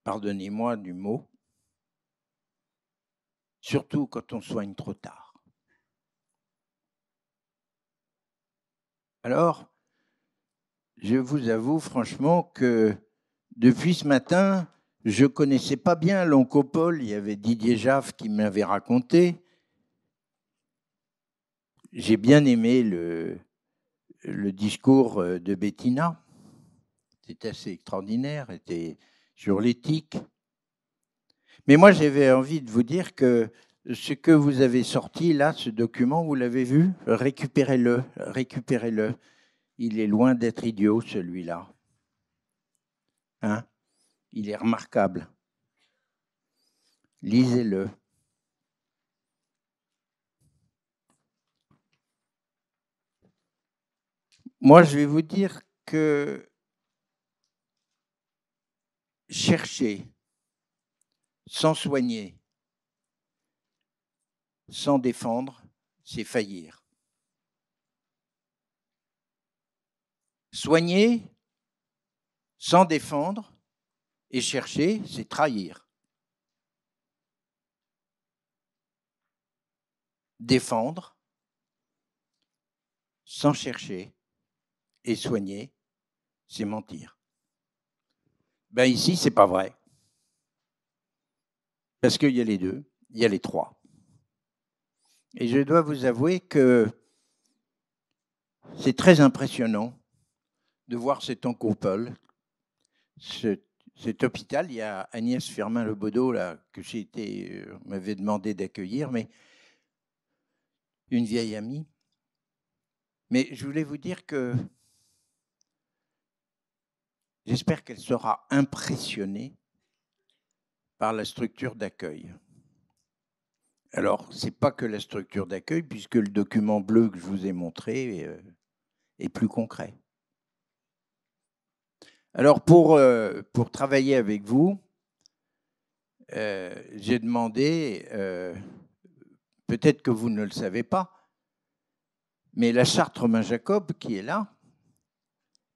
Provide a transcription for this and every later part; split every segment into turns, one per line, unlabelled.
pardonnez-moi du mot, surtout quand on soigne trop tard. Alors, je vous avoue franchement que depuis ce matin, je ne connaissais pas bien l'oncopole. Il y avait Didier Jaff qui m'avait raconté. J'ai bien aimé le discours de Bettina. C'était assez extraordinaire, c'était sur l'éthique. Mais moi, j'avais envie de vous dire que ce que vous avez sorti là, ce document, vous l'avez vu? Récupérez-le, récupérez-le. Il est loin d'être idiot, celui-là. Hein? Il est remarquable. Lisez-le. Moi, je vais vous dire que chercher sans soigner, sans défendre, c'est faillir. Soigner sans défendre et chercher, c'est trahir. Défendre sans chercher et soigner, c'est mentir. Ben ici, c'est pas vrai. Parce qu'il y a les deux, il y a les trois. Et je dois vous avouer que c'est très impressionnant de voir cet oncopole, cet hôpital. Il y a Agnès Firmin-Lebaudot, là, que m'avait demandé d'accueillir, mais une vieille amie. Mais je voulais vous dire que j'espère qu'elle sera impressionnée par la structure d'accueil. Alors, ce n'est pas que la structure d'accueil, puisque le document bleu que je vous ai montré est plus concret. Alors, pour travailler avec vous, j'ai demandé, peut-être que vous ne le savez pas, mais la charte Romain Jacob, qui est là,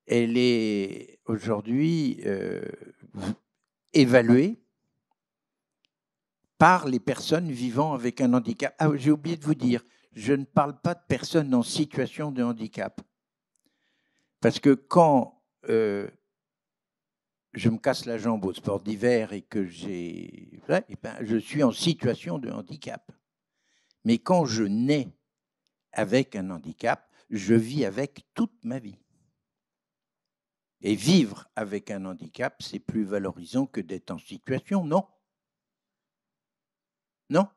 elle est aujourd'hui évaluée par les personnes vivant avec un handicap. Ah, j'ai oublié de vous dire, je ne parle pas de personnes en situation de handicap. Parce que quand je me casse la jambe au sport d'hiver et que je suis en situation de handicap. Mais quand je nais avec un handicap, je vis avec toute ma vie. Et vivre avec un handicap, c'est plus valorisant que d'être en situation, non? Non?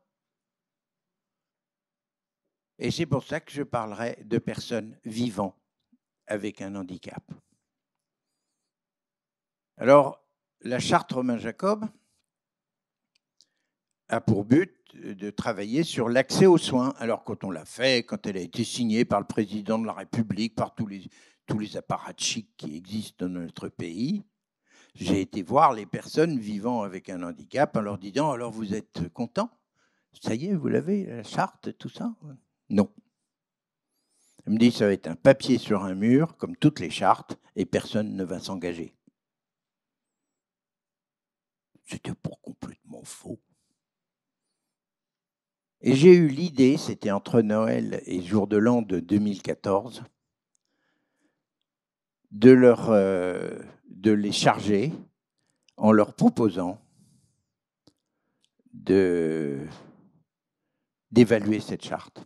Et c'est pour ça que je parlerai de personnes vivant avec un handicap. Alors, la charte Romain Jacob a pour but de travailler sur l'accès aux soins. Alors, quand on l'a fait, quand elle a été signée par le président de la République, par tous les apparatchiks qui existent dans notre pays, j'ai été voir les personnes vivant avec un handicap en leur disant « Alors, vous êtes contents? Ça y est, vous l'avez, la charte, tout ça ?» Non. Elle me dit « Ça va être un papier sur un mur, comme toutes les chartes, et personne ne va s'engager. » C'était pas complètement faux. Et j'ai eu l'idée, c'était entre Noël et Jour de l'An de 2014, de les charger en leur proposant d'évaluer cette charte.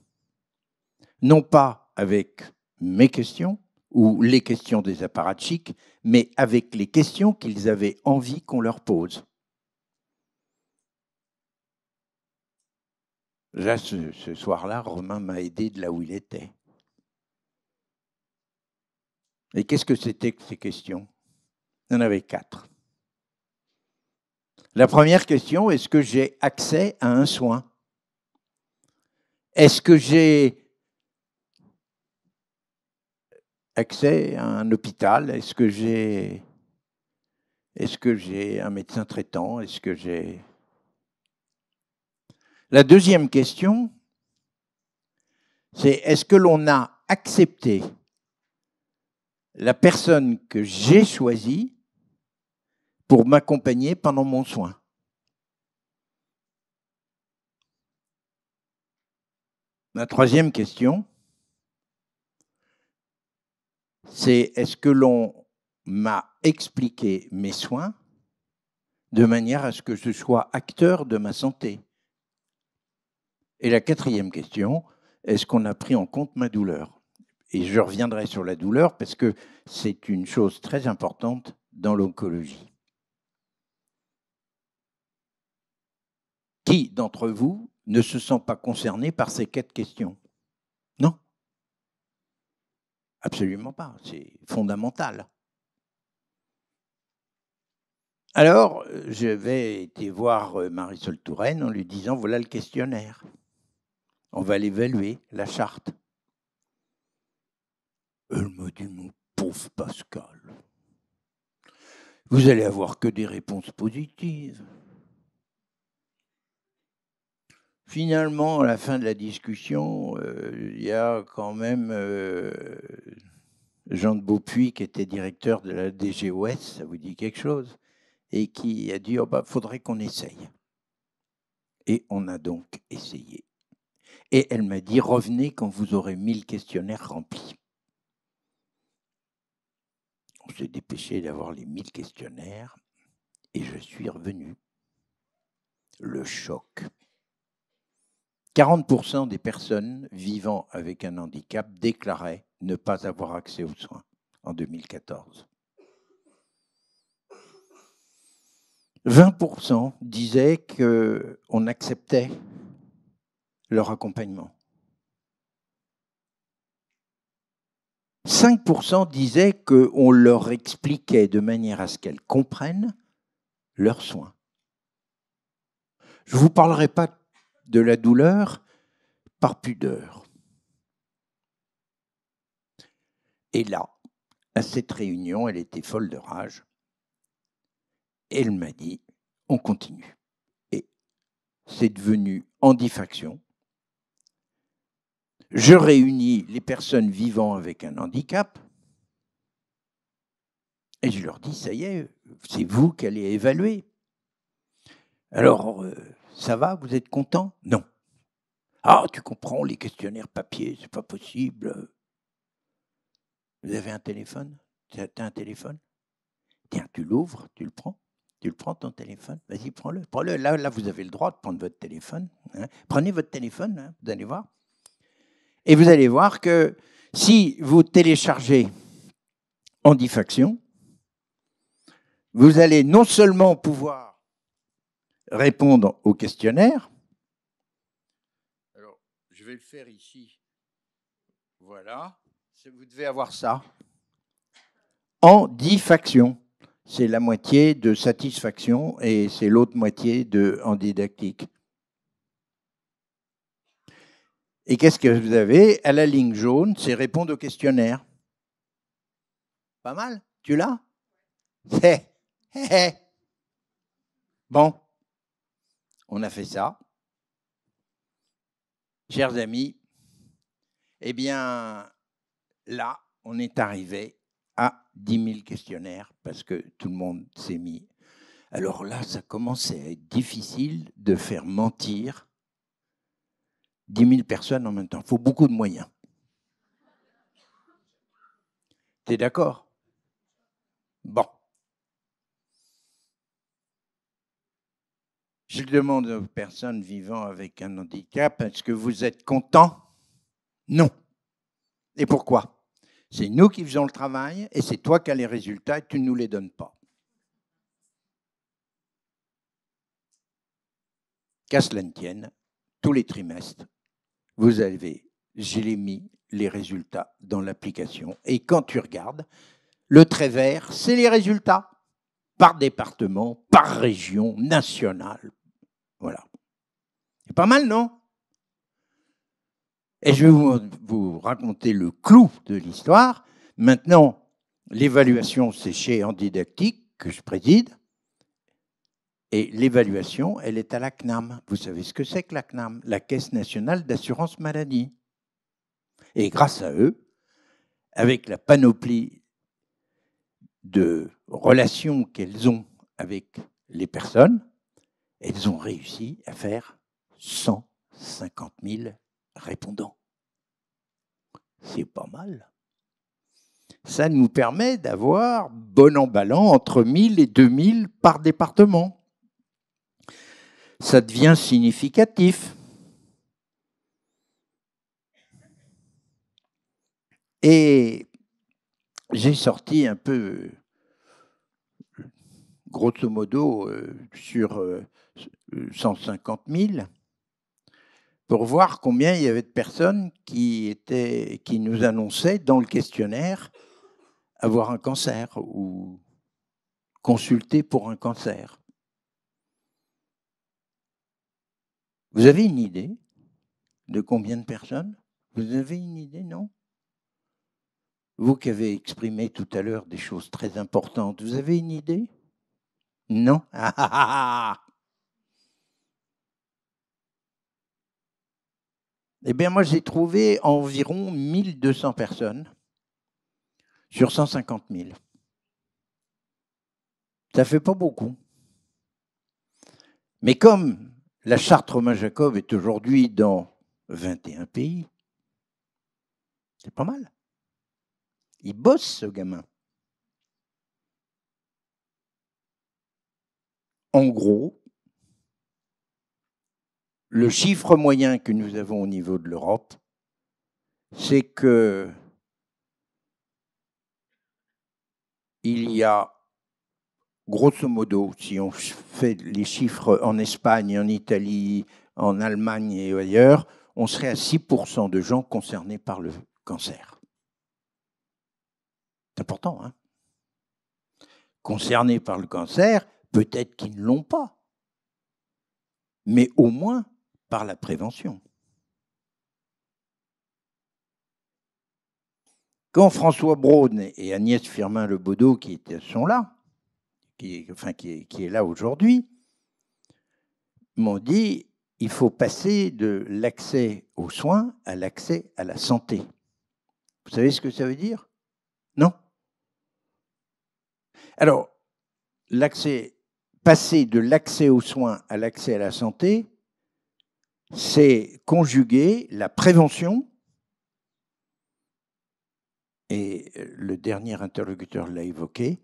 Non pas avec mes questions ou les questions des apparatchiks, mais avec les questions qu'ils avaient envie qu'on leur pose. Là, ce soir-là, Romain m'a aidé de là où il était. Et qu'est-ce que c'était que ces questions? Il y en avait 4. La première question, est-ce que j'ai accès à un soin? Est-ce que j'ai accès à un hôpital? Est-ce que j'ai un médecin traitant? Est-ce que j'ai... La deuxième question, c'est est-ce que l'on a accepté la personne que j'ai choisie pour m'accompagner pendant mon soin. La troisième question, c'est est-ce que l'on m'a expliqué mes soins de manière à ce que je sois acteur de ma santé? Et la quatrième question, est-ce qu'on a pris en compte ma douleur? Et je reviendrai sur la douleur parce que c'est une chose très importante dans l'oncologie. Qui d'entre vous ne se sent pas concerné par ces 4 questions? Non, absolument pas, c'est fondamental. Alors, je vais été voir Marisol Touraine en lui disant, voilà le questionnaire. On va l'évaluer, la charte. Elle me dit, mon pauvre Pascal, vous allez avoir que des réponses positives. Finalement, à la fin de la discussion, il y a quand même Jean de Beaupuy, qui était directeur de la DGOS, ça vous dit quelque chose, et qui a dit, oh bah, faudrait qu'on essaye. Et on a donc essayé. Et elle m'a dit, revenez quand vous aurez 1000 questionnaires remplis. On s'est dépêché d'avoir les 1000 questionnaires, et je suis revenu. Le choc. 40% des personnes vivant avec un handicap déclaraient ne pas avoir accès aux soins en 2014. 20% disaient qu'on acceptait leur accompagnement. 5% disaient qu'on leur expliquait de manière à ce qu'elles comprennent leurs soins. Je ne vous parlerai pas de la douleur par pudeur. Et là, à cette réunion, elle était folle de rage. Elle m'a dit, on continue. Et c'est devenu handifaction. Je réunis les personnes vivant avec un handicap et je leur dis, ça y est, c'est vous qui allez évaluer. Alors, ça va, vous êtes content? Non. Ah, tu comprends, les questionnaires papier, c'est pas possible. Vous avez un téléphone? Tu as un téléphone? Tiens, tu l'ouvres, tu le prends. Tu le prends, ton téléphone? Vas-y, prends-le. Prends-le. Là, vous avez le droit de prendre votre téléphone. Hein. Prenez votre téléphone, hein, vous allez voir. Et vous allez voir que si vous téléchargez handifaction, vous allez non seulement pouvoir répondre au questionnaire. Alors, je vais le faire ici. Voilà. Vous devez avoir ça. Handifaction. C'est la moitié de satisfaction et c'est l'autre moitié de handidactique. Et qu'est-ce que vous avez? À la ligne jaune, c'est répondre au questionnaire. Pas mal? Tu l'as? Bon, on a fait ça. Chers amis, eh bien, là, on est arrivé à 10 000 questionnaires parce que tout le monde s'est mis. Alors là, ça commençait à être difficile de faire mentir 10 000 personnes en même temps. Il faut beaucoup de moyens. Tu es d'accord? Bon. Je demande aux personnes vivant avec un handicap, est-ce que vous êtes contents? Non. Et pourquoi? C'est nous qui faisons le travail et c'est toi qui as les résultats et tu ne nous les donnes pas. Qu'à cela ne tienne, tous les trimestres, vous avez, je l'ai mis, les résultats dans l'application. Et quand tu regardes, le trait vert, c'est les résultats par département, par région, nationale. Voilà. C'est pas mal, non? Et je vais vous raconter le clou de l'histoire. Maintenant, l'évaluation, c'est chez Handidactique, que je préside. Et l'évaluation, elle est à la CNAM. Vous savez ce que c'est que la CNAM? La Caisse nationale d'assurance maladie. Et grâce à eux, avec la panoplie de relations qu'elles ont avec les personnes, elles ont réussi à faire 150 000 répondants. C'est pas mal. Ça nous permet d'avoir, bon an ballant, entre 1000 et 2000 par département. Ça devient significatif. Et j'ai sorti un peu, grosso modo, sur 150 000, pour voir combien il y avait de personnes qui nous annonçaient dans le questionnaire avoir un cancer ou consulter pour un cancer. Vous avez une idée de combien de personnes? Vous avez une idée, non? Vous qui avez exprimé tout à l'heure des choses très importantes, vous avez une idée? Non? Eh bien, moi, j'ai trouvé environ 1200 personnes sur 150 000. Ça fait pas beaucoup. Mais comme la charte Romain-Jacob est aujourd'hui dans 21 pays, c'est pas mal. Il bosse, ce gamin. En gros, le chiffre moyen que nous avons au niveau de l'Europe, c'est que il y a, grosso modo, si on fait les chiffres en Espagne, en Italie, en Allemagne et ailleurs, on serait à 6% de gens concernés par le cancer. C'est important, hein? Concernés par le cancer, peut-être qu'ils ne l'ont pas, mais au moins par la prévention. Quand François Braun et Agnès Firmin-Lebaudot, qui sont là, qui est là aujourd'hui, m'ont dit il faut passer de l'accès aux soins à l'accès à la santé. Vous savez ce que ça veut dire? Non? Alors, passer de l'accès aux soins à l'accès à la santé, c'est conjuguer la prévention, et le dernier interlocuteur l'a évoqué,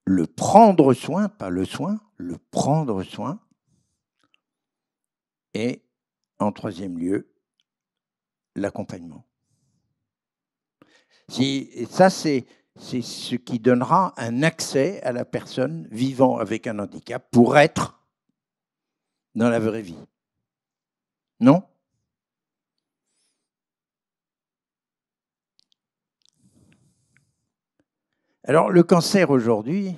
le prendre soin, pas le soin, le prendre soin, et en troisième lieu, l'accompagnement. Ça, c'est ce qui donnera un accès à la personne vivant avec un handicap pour être dans la vraie vie. Non? Alors, le cancer aujourd'hui,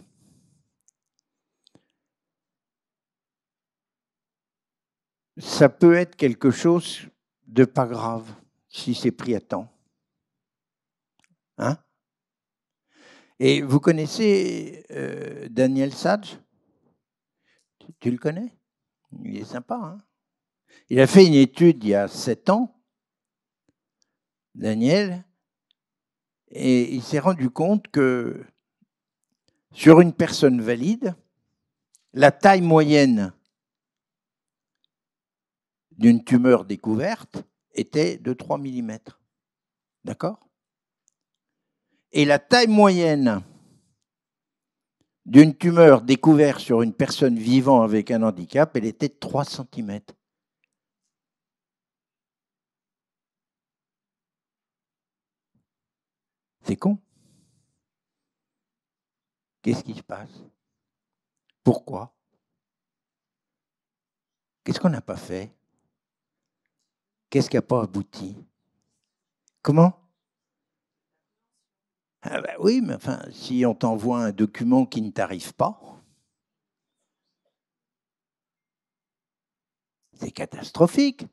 ça peut être quelque chose de pas grave si c'est pris à temps. Hein? Et vous connaissez Daniel Sage? Tu le connais? Il est sympa. Hein? Il a fait une étude il y a 7 ans, Daniel, et il s'est rendu compte que sur une personne valide, la taille moyenne d'une tumeur découverte était de 3 mm. D'accord? Et la taille moyenne d'une tumeur découverte sur une personne vivant avec un handicap, elle était de 3 cm. C'est con. Qu'est-ce qui se passe? Pourquoi? Qu'est-ce qu'on n'a pas fait? Qu'est-ce qui n'a pas abouti? Comment? Ah ben oui, mais enfin, si on t'envoie un document qui ne t'arrive pas, c'est catastrophique.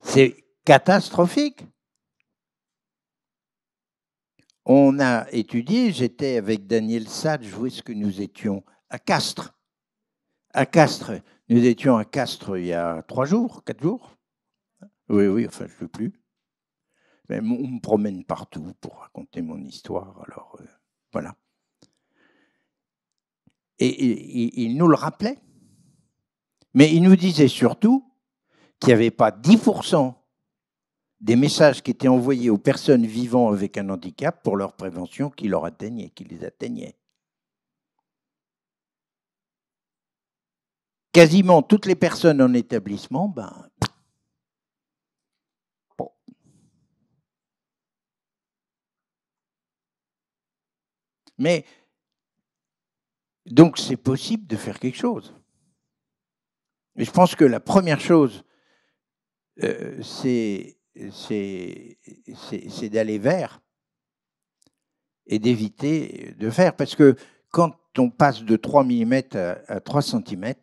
C'est catastrophique. On a étudié, j'étais avec Daniel Sage, où est-ce que nous étions? À Castres. À Castres. Nous étions à Castres il y a 3 jours, 4 jours. Oui, enfin, je ne sais plus. On me promène partout pour raconter mon histoire, alors voilà. Et il nous le rappelait. Mais il nous disait surtout qu'il n'y avait pas 10% des messages qui étaient envoyés aux personnes vivant avec un handicap pour leur prévention qui les atteignaient. Quasiment toutes les personnes en établissement, bon. Mais donc c'est possible de faire quelque chose. Et je pense que la première chose, c'est d'aller vers et d'éviter de faire. Parce que quand on passe de 3 mm à 3 cm,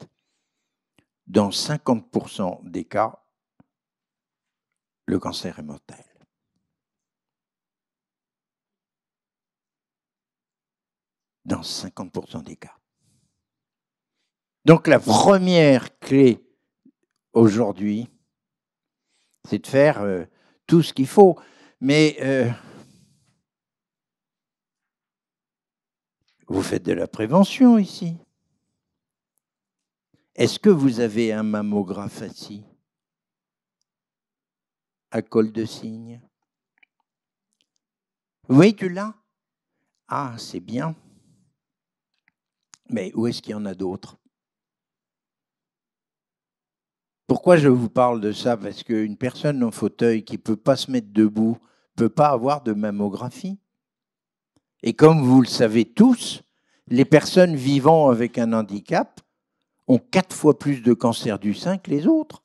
dans 50% des cas, le cancer est mortel. Dans 50% des cas. Donc la première clé aujourd'hui, c'est de faire tout ce qu'il faut. Mais vous faites de la prévention ici. Est-ce que vous avez un mammographe assis à col de cygne? Oui, tu l'as? Ah, c'est bien. Mais où est-ce qu'il y en a d'autres? Pourquoi je vous parle de ça? Parce qu'une personne en fauteuil qui ne peut pas se mettre debout ne peut pas avoir de mammographie. Et comme vous le savez tous, les personnes vivant avec un handicap ont 4 fois plus de cancer du sein que les autres.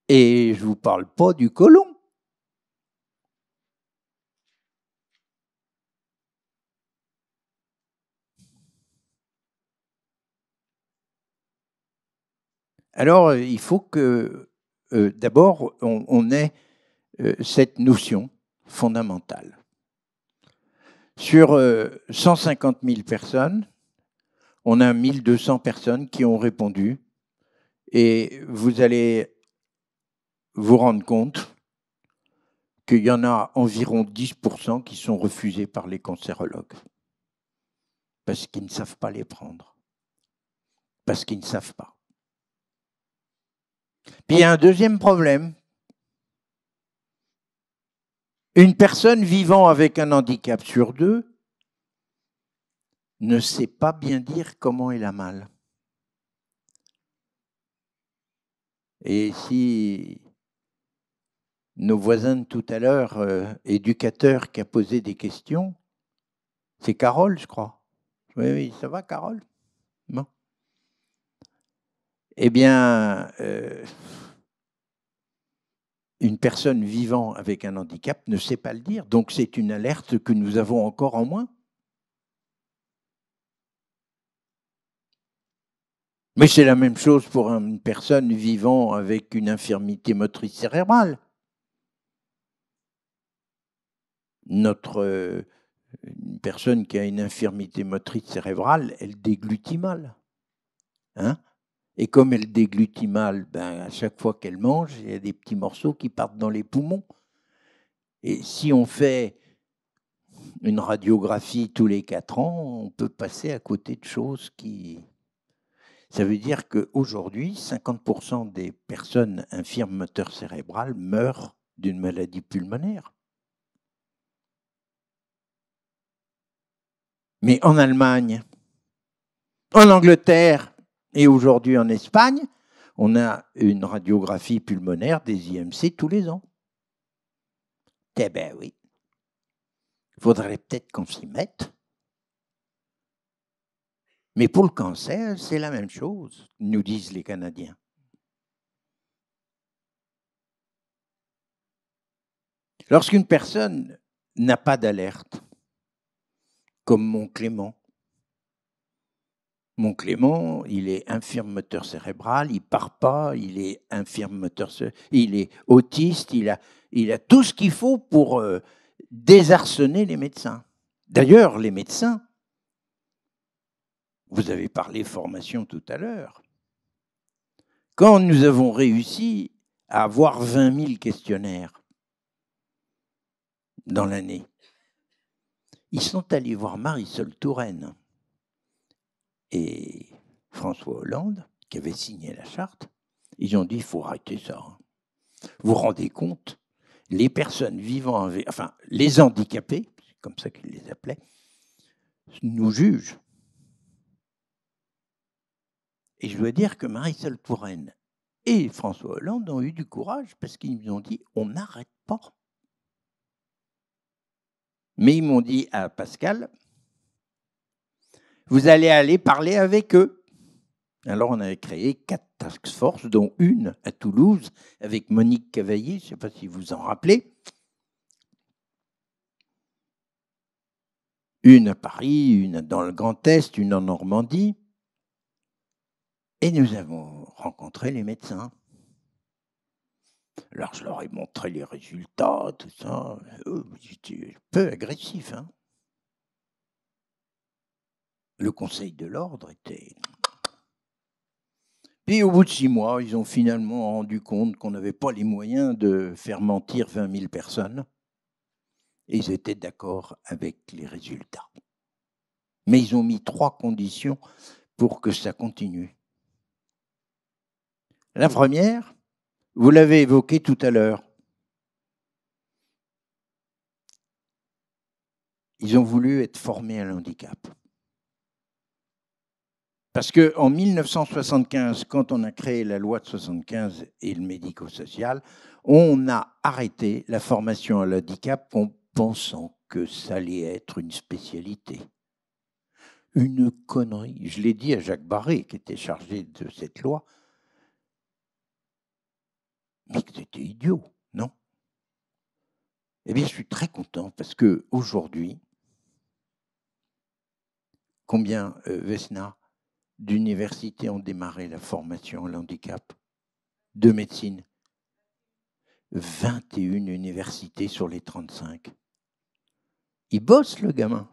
Et je ne vous parle pas du côlon. Alors, il faut que, d'abord, on ait cette notion fondamentale. Sur 150 000 personnes, on a 1200 personnes qui ont répondu et vous allez vous rendre compte qu'il y en a environ 10% qui sont refusés par les cancérologues parce qu'ils ne savent pas les prendre, parce qu'ils ne savent pas. Puis il y a un deuxième problème. Une personne vivant avec un handicap sur 2 ne sait pas bien dire comment elle a mal. Et si nos voisins de tout à l'heure, éducateurs qui a posé des questions, c'est Carole, je crois. Oui, ça va, Carole? Bon. Eh bien, une personne vivant avec un handicap ne sait pas le dire. Donc, c'est une alerte que nous avons encore en moins. Mais c'est la même chose pour une personne vivant avec une infirmité motrice cérébrale. Une personne qui a une infirmité motrice cérébrale, elle déglutit mal. Hein? Et comme elle déglutit mal, à chaque fois qu'elle mange, il y a des petits morceaux qui partent dans les poumons. Et si on fait une radiographie tous les 4 ans, on peut passer à côté de choses qui... Ça veut dire qu'aujourd'hui, 50% des personnes infirmes moteur cérébral meurent d'une maladie pulmonaire. Mais en Allemagne, en Angleterre et aujourd'hui en Espagne, on a une radiographie pulmonaire des IMC tous les ans. Eh bien oui. Il faudrait peut-être qu'on s'y mette. Mais pour le cancer, c'est la même chose, nous disent les Canadiens. Lorsqu'une personne n'a pas d'alerte, comme mon Clément, il est infirme moteur cérébral, il ne part pas, il est infirme moteur cérébral, il est autiste, il a tout ce qu'il faut pour désarçonner les médecins. D'ailleurs, les médecins, vous avez parlé formation tout à l'heure, quand nous avons réussi à avoir 20 000 questionnaires, dans l'année. Ils sont allés voir Marisol Touraine et François Hollande, qui avaient signé la charte. Ils ont dit, il faut arrêter ça. Vous vous rendez compte, les personnes vivant avec, enfin, les handicapés, c'est comme ça qu'ils les appelaient, nous jugent. Et je dois dire que Marisol Touraine et François Hollande ont eu du courage parce qu'ils nous ont dit, on n'arrête pas. Mais ils m'ont dit à Pascal, vous allez aller parler avec eux. Alors, on avait créé 4 task force, dont une à Toulouse, avec Monique Cavaillé, je ne sais pas si vous en rappelez. Une à Paris, une dans le Grand Est, une en Normandie. Et nous avons rencontré les médecins. Alors, je leur ai montré les résultats, tout ça. J'étais un peu agressif. Hein. Le Conseil de l'Ordre était... Puis au bout de 6 mois, ils ont finalement rendu compte qu'on n'avait pas les moyens de faire mentir 20 000 personnes. Et ils étaient d'accord avec les résultats. Mais ils ont mis 3 conditions pour que ça continue. La première, vous l'avez évoqué tout à l'heure. Ils ont voulu être formés à l'handicap. Parce qu'en 1975, quand on a créé la loi de 75 et le médico-social, on a arrêté la formation à l'handicap en pensant que ça allait être une spécialité. Une connerie. Je l'ai dit à Jacques Barré, qui était chargé de cette loi, mais que c'était idiot, non? Eh bien, je suis très content parce qu'aujourd'hui, combien, Vesna, d'universités ont démarré la formation à l'handicap de médecine? 21 universités sur les 35. Il bosse, le gamin.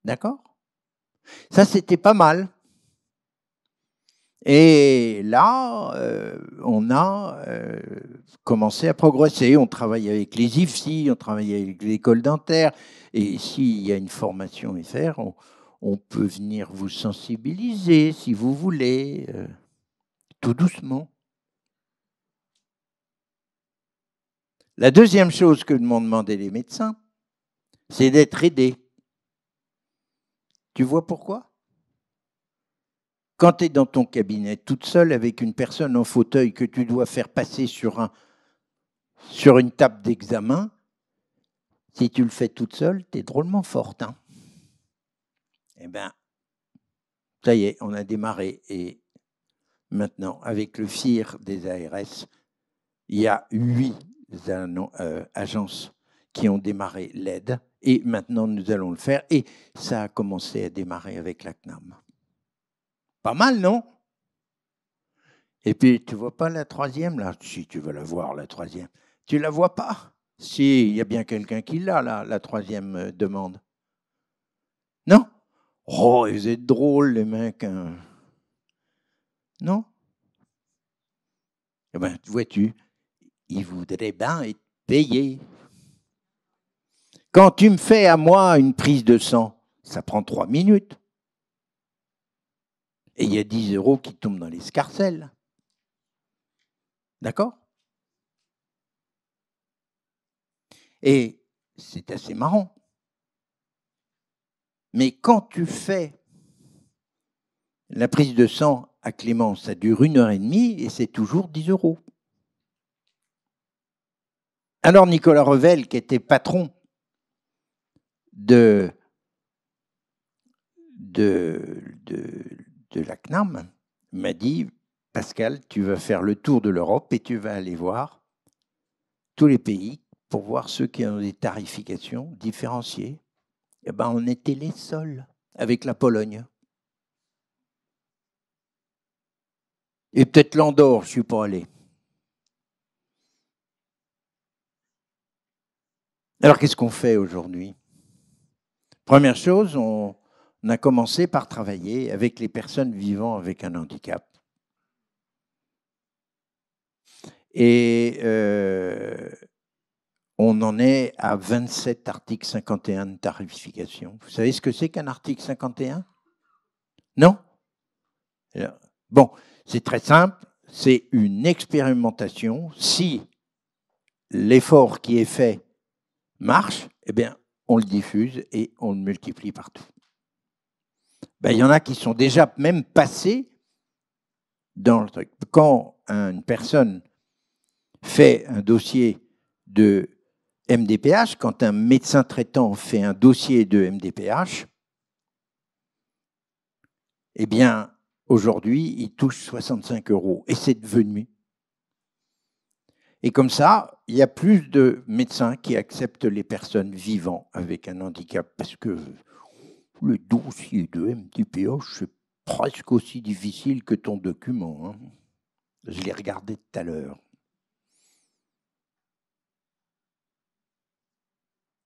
D'accord? Ça, c'était pas mal. Et là, on a commencé à progresser. On travaille avec les IFSI, on travaille avec l'école dentaire. Et s'il y a une formation à faire, on peut venir vous sensibiliser, si vous voulez, tout doucement. La deuxième chose que m'ont demandé les médecins, c'est d'être aidés. Tu vois pourquoi? Quand tu es dans ton cabinet toute seule avec une personne en fauteuil que tu dois faire passer sur une table d'examen, si tu le fais toute seule, tu es drôlement forte. Hein. Eh bien, ça y est, on a démarré. Et maintenant, avec le FIR des ARS, il y a 8 agences qui ont démarré l'aide. Et maintenant, nous allons le faire. Et ça a commencé à démarrer avec la CNAM. Pas mal, non? Et puis, tu ne vois pas la troisième, là? Si, tu veux la voir, la troisième. Tu ne la vois pas? Si, il y a bien quelqu'un qui l'a, la troisième demande. Non? Oh, ils êtes drôles, les mecs. Hein. Non? Eh bien, vois-tu, ils voudraient bien être payés. Quand tu me fais à moi une prise de sang, ça prend 3 minutes. Et il y a 10 € qui tombent dans les scarcelles. D'accord? Et c'est assez marrant. Mais quand tu fais la prise de sang à Clément, ça dure 1h30 et c'est toujours 10 €. Alors Nicolas Revel, qui était patron de la CNAM, m'a dit, Pascal, tu vas faire le tour de l'Europe et tu vas aller voir tous les pays pour voir ceux qui ont des tarifications différenciées. Eh ben, on était les seuls avec la Pologne. Et peut-être l'Andorre, je ne suis pas allé. Alors, qu'est-ce qu'on fait aujourd'hui? Première chose, on a commencé par travailler avec les personnes vivant avec un handicap. Et on en est à 27 articles 51 de tarification. Vous savez ce que c'est qu'un article 51? Non? Bon, c'est très simple, c'est une expérimentation. Si l'effort qui est fait marche, eh bien, on le diffuse et on le multiplie partout. Ben, il y en a qui sont déjà même passés dans le truc. Quand une personne fait un dossier de MDPH, quand un médecin traitant fait un dossier de MDPH, eh bien, aujourd'hui, il touche 65 €. Et c'est devenu. Et comme ça, il y a plus de médecins qui acceptent les personnes vivant avec un handicap, parce que le dossier de MDPH, c'est presque aussi difficile que ton document. Hein. Je l'ai regardé tout à l'heure.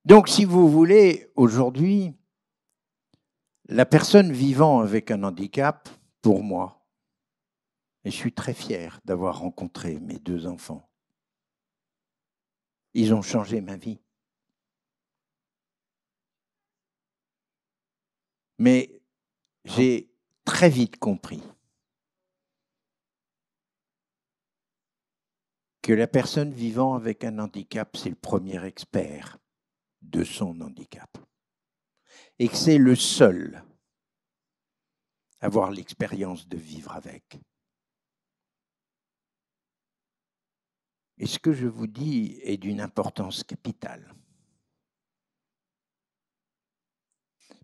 Donc, si vous voulez, aujourd'hui, la personne vivant avec un handicap, pour moi, et je suis très fier d'avoir rencontré mes 2 enfants, ils ont changé ma vie. Mais j'ai très vite compris que la personne vivant avec un handicap, c'est le premier expert de son handicap. Et que c'est le seul à avoir l'expérience de vivre avec. Et ce que je vous dis est d'une importance capitale.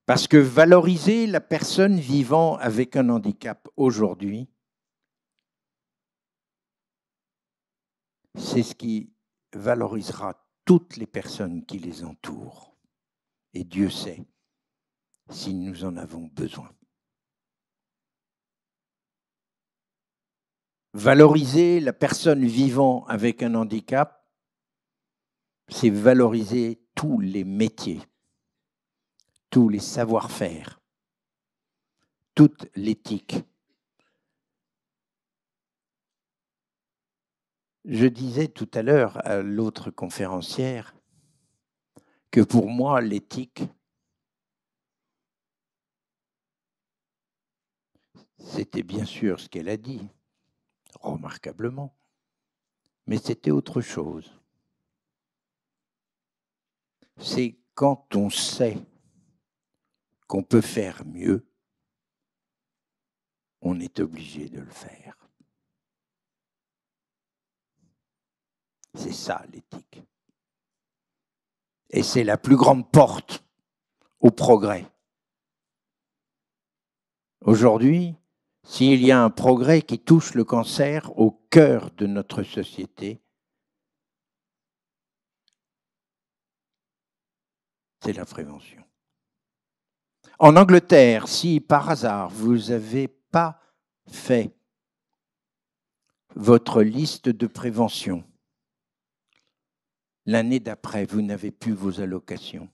Parce que valoriser la personne vivant avec un handicap aujourd'hui, c'est ce qui valorisera toutes les personnes qui les entourent. Et Dieu sait si nous en avons besoin. Valoriser la personne vivant avec un handicap, c'est valoriser tous les métiers, tous les savoir-faire, toute l'éthique. Je disais tout à l'heure à l'autre conférencière que pour moi, l'éthique, c'était bien sûr ce qu'elle a dit, remarquablement, mais c'était autre chose. C'est quand on sait qu'on peut faire mieux, on est obligé de le faire. C'est ça l'éthique. Et c'est la plus grande porte au progrès. Aujourd'hui, s'il y a un progrès qui touche le cancer au cœur de notre société, c'est la prévention. En Angleterre, si par hasard vous n'avez pas fait votre liste de prévention, l'année d'après, vous n'avez plus vos allocations.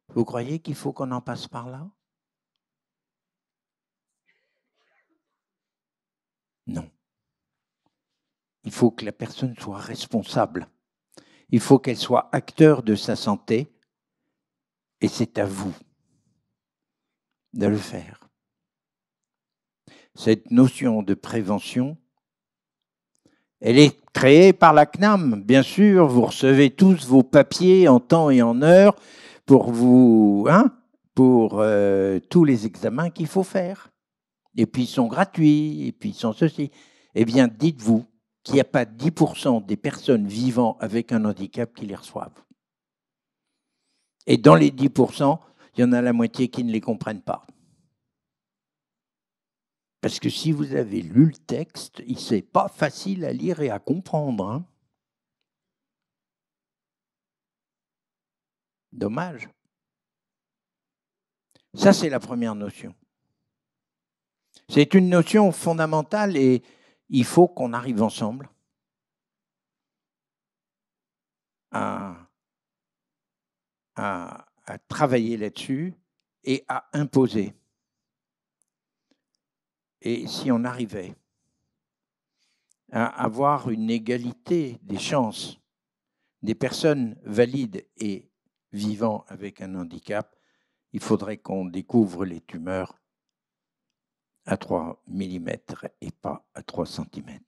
Vous croyez qu'il faut qu'on en passe par là? Non. Il faut que la personne soit responsable. Il faut qu'elle soit acteur de sa santé. Et c'est à vous de le faire. Cette notion de prévention, elle est créée par la CNAM. Bien sûr, vous recevez tous vos papiers en temps et en heure pour vous, pour tous les examens qu'il faut faire. Et puis ils sont gratuits, et puis ils sont ceci. Eh bien, dites-vous qu'il n'y a pas 10% des personnes vivant avec un handicap qui les reçoivent. Et dans les 10%, il y en a la moitié qui ne les comprennent pas. Parce que si vous avez lu le texte, c'est pas facile à lire et à comprendre. Hein. Dommage. Ça, c'est la première notion. C'est une notion fondamentale et il faut qu'on arrive ensemble à travailler là-dessus et à imposer. Et si on arrivait à avoir une égalité des chances des personnes valides et vivant avec un handicap, il faudrait qu'on découvre les tumeurs à 3 mm et pas à 3 cm.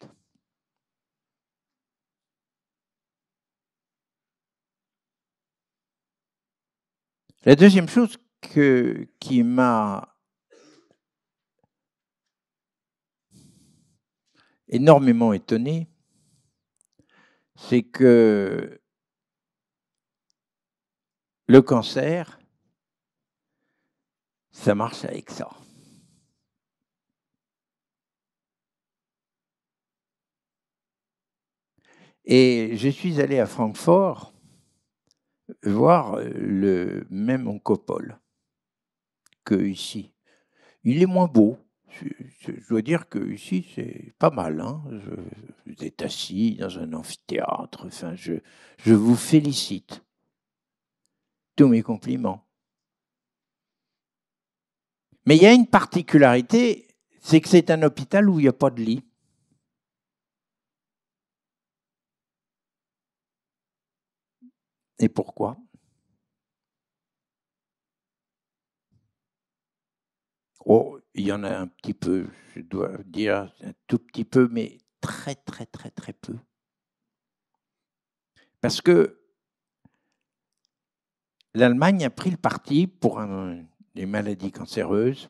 La deuxième chose qui m'a énormément étonné, c'est que le cancer, ça marche avec ça. Et je suis allé à Francfort voir le même oncopole que ici. Il est moins beau. Je dois dire que ici c'est pas mal. Hein. Vous êtes assis dans un amphithéâtre. Enfin, je vous félicite. Tous mes compliments. Mais il y a une particularité, c'est que c'est un hôpital où il n'y a pas de lit. Et pourquoi? Oh, il y en a un petit peu, je dois dire, un tout petit peu, mais très, très, très, très peu. Parce que l'Allemagne a pris le parti, pour les maladies cancéreuses,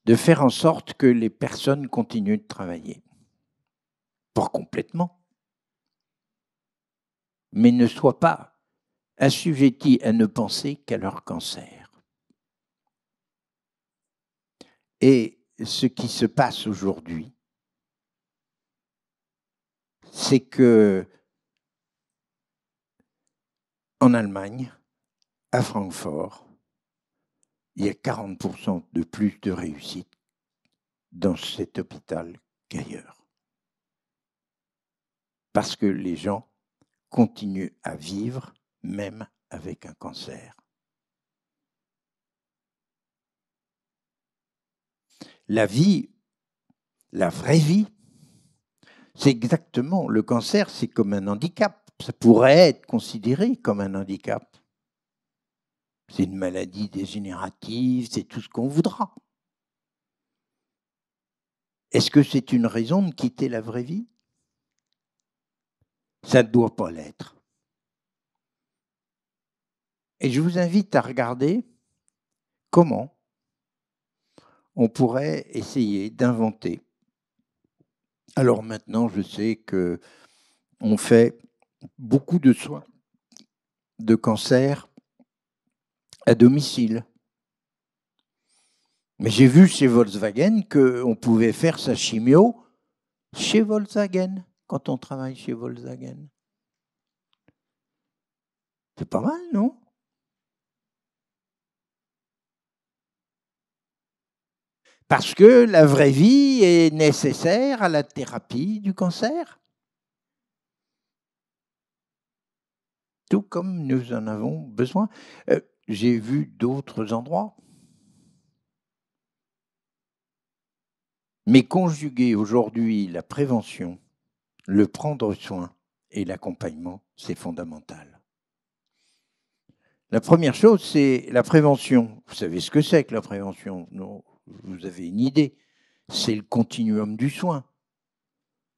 de faire en sorte que les personnes continuent de travailler. Pas complètement, mais ne soient pas assujetties à ne penser qu'à leur cancer. Et ce qui se passe aujourd'hui, c'est que en Allemagne, à Francfort, il y a 40% de plus de réussite dans cet hôpital qu'ailleurs. Parce que les gens continuent à vivre même avec un cancer. La vie, la vraie vie, c'est exactement, le cancer, c'est comme un handicap. Ça pourrait être considéré comme un handicap. C'est une maladie dégénérative, c'est tout ce qu'on voudra. Est-ce que c'est une raison de quitter la vraie vie? Ça ne doit pas l'être. Et je vous invite à regarder comment on pourrait essayer d'inventer. Alors maintenant, je sais qu'on fait beaucoup de soins de cancer à domicile. Mais j'ai vu chez Volkswagen qu'on pouvait faire sa chimio chez Volkswagen, quand on travaille chez Volkswagen. C'est pas mal, non? Parce que la vraie vie est nécessaire à la thérapie du cancer. Tout comme nous en avons besoin. J'ai vu d'autres endroits. Mais conjuguer aujourd'hui la prévention, le prendre soin et l'accompagnement, c'est fondamental. La première chose, c'est la prévention. Vous savez ce que c'est que la prévention? Non, vous avez une idée. C'est le continuum du soin.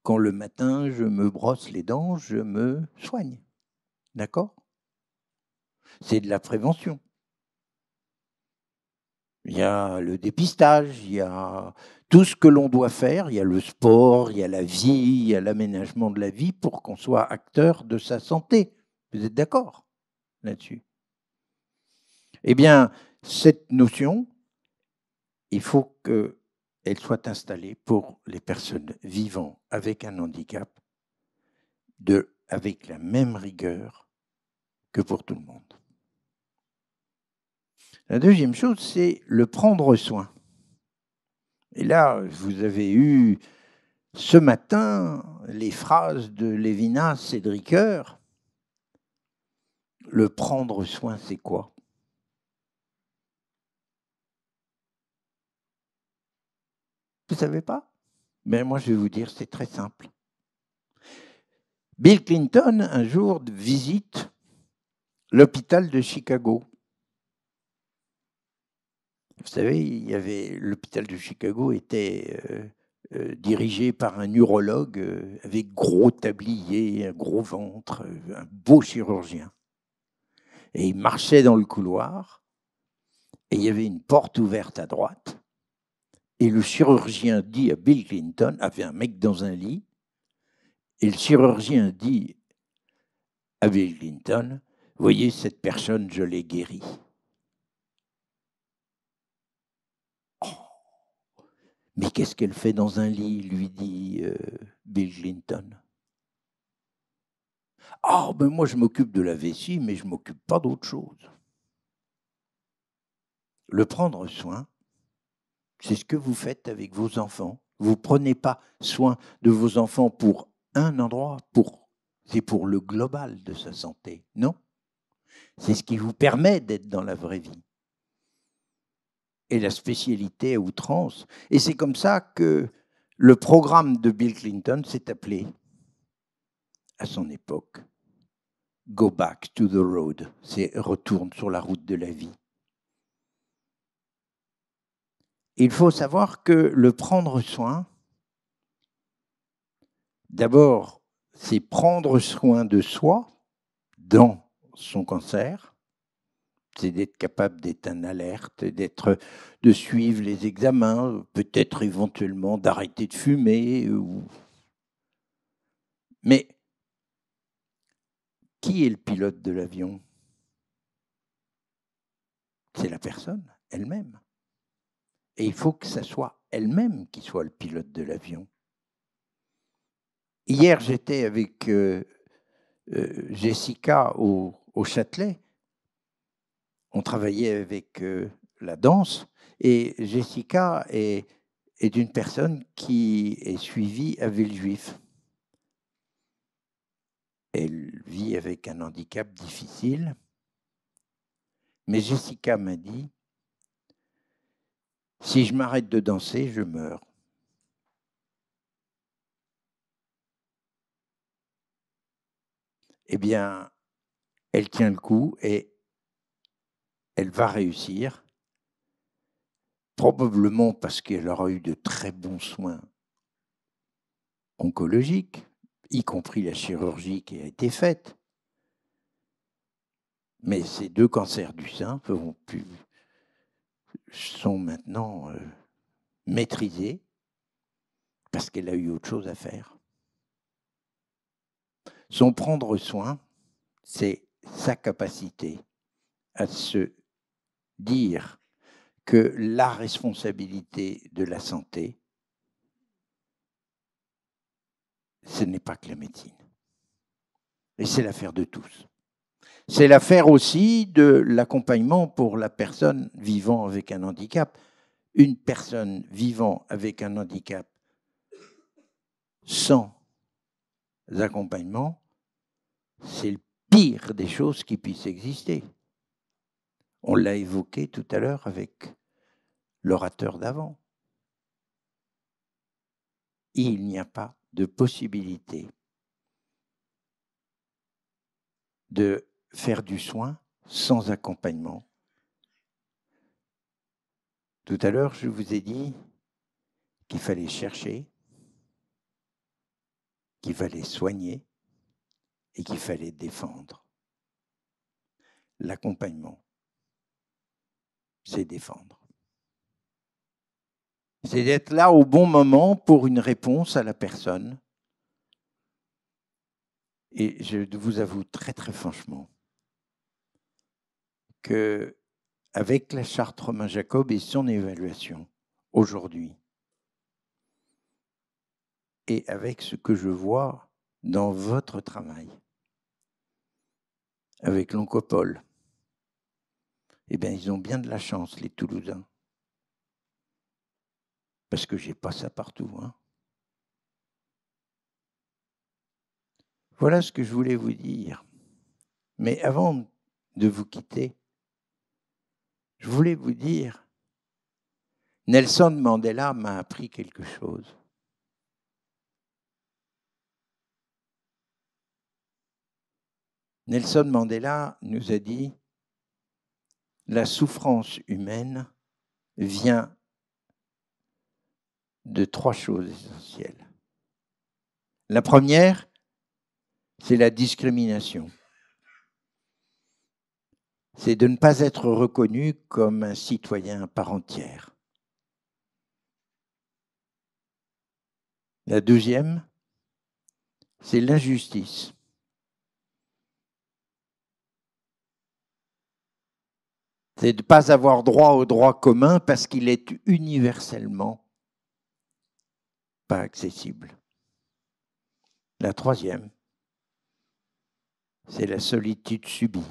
Quand le matin, je me brosse les dents, je me soigne. D'accord? C'est de la prévention. Il y a le dépistage, il y a tout ce que l'on doit faire, il y a le sport, il y a la vie, il y a l'aménagement de la vie pour qu'on soit acteur de sa santé. Vous êtes d'accord là-dessus? Eh bien, cette notion, il faut qu'elle soit installée pour les personnes vivant avec un handicap avec la même rigueur que pour tout le monde. La deuxième chose, c'est le prendre soin. Et là, vous avez eu ce matin les phrases de Lévinas et de Ricoeur. Le prendre soin, c'est quoi? Vous ne savez pas? Mais moi, je vais vous dire, c'est très simple. Bill Clinton, un jour, visite l'hôpital de Chicago. Vous savez, l'hôpital de Chicago était dirigé par un urologue avec gros tablier, un gros ventre, un beau chirurgien. Et il marchait dans le couloir, et il y avait une porte ouverte à droite, et le chirurgien dit à Bill Clinton, avait un mec dans un lit, et le chirurgien dit à Bill Clinton, « Voyez, cette personne, je l'ai guérie. » Mais qu'est-ce qu'elle fait dans un lit, lui dit Bill Clinton. Ah, ben moi je m'occupe de la vessie, mais je ne m'occupe pas d'autre chose. Le prendre soin, c'est ce que vous faites avec vos enfants. Vous ne prenez pas soin de vos enfants pour un endroit, c'est pour le global de sa santé. Non, c'est ce qui vous permet d'être dans la vraie vie. Et la spécialité à outrance. Et c'est comme ça que le programme de Bill Clinton s'est appelé, à son époque, Go back to the road, c'est retourne sur la route de la vie. Il faut savoir que le prendre soin, d'abord, c'est prendre soin de soi dans son cancer, c'est d'être capable d'être en alerte, de suivre les examens, peut-être éventuellement d'arrêter de fumer. Mais qui est le pilote de l'avion? C'est la personne elle-même. Et il faut que ce soit elle-même qui soit le pilote de l'avion. Hier, j'étais avec Jessica au Châtelet. On travaillait avec la danse. Et Jessica est une personne qui est suivie à Villejuif. Elle vit avec un handicap difficile. Mais Jessica m'a dit, si je m'arrête de danser, je meurs. Eh bien, elle tient le coup et elle va réussir, probablement parce qu'elle aura eu de très bons soins oncologiques, y compris la chirurgie qui a été faite. Mais ces 2 cancers du sein sont maintenant maîtrisés parce qu'elle a eu autre chose à faire. Son prendre soin, c'est sa capacité à se dire que la responsabilité de la santé, ce n'est pas que la médecine. Et c'est l'affaire de tous. C'est l'affaire aussi de l'accompagnement pour la personne vivant avec un handicap. Une personne vivant avec un handicap sans accompagnement, c'est le pire des choses qui puissent exister. On l'a évoqué tout à l'heure avec l'orateur d'avant. Il n'y a pas de possibilité de faire du soin sans accompagnement. Tout à l'heure, je vous ai dit qu'il fallait chercher, qu'il fallait soigner et qu'il fallait défendre. L'accompagnement, c'est défendre. C'est d'être là au bon moment pour une réponse à la personne. Et je vous avoue très très franchement que avec la charte Romain Jacob et son évaluation aujourd'hui, et avec ce que je vois dans votre travail, avec l'Oncopole, eh bien, ils ont bien de la chance, les Toulousains. Parce que je n'ai pas ça partout. Hein. Voilà ce que je voulais vous dire. Mais avant de vous quitter, je voulais vous dire, Nelson Mandela m'a appris quelque chose. Nelson Mandela nous a dit « La souffrance humaine vient de 3 choses essentielles. La première, c'est la discrimination. C'est de ne pas être reconnu comme un citoyen à part entière. La deuxième, c'est l'injustice. C'est de ne pas avoir droit au droit commun parce qu'il est universellement pas accessible. La troisième, c'est la solitude subie.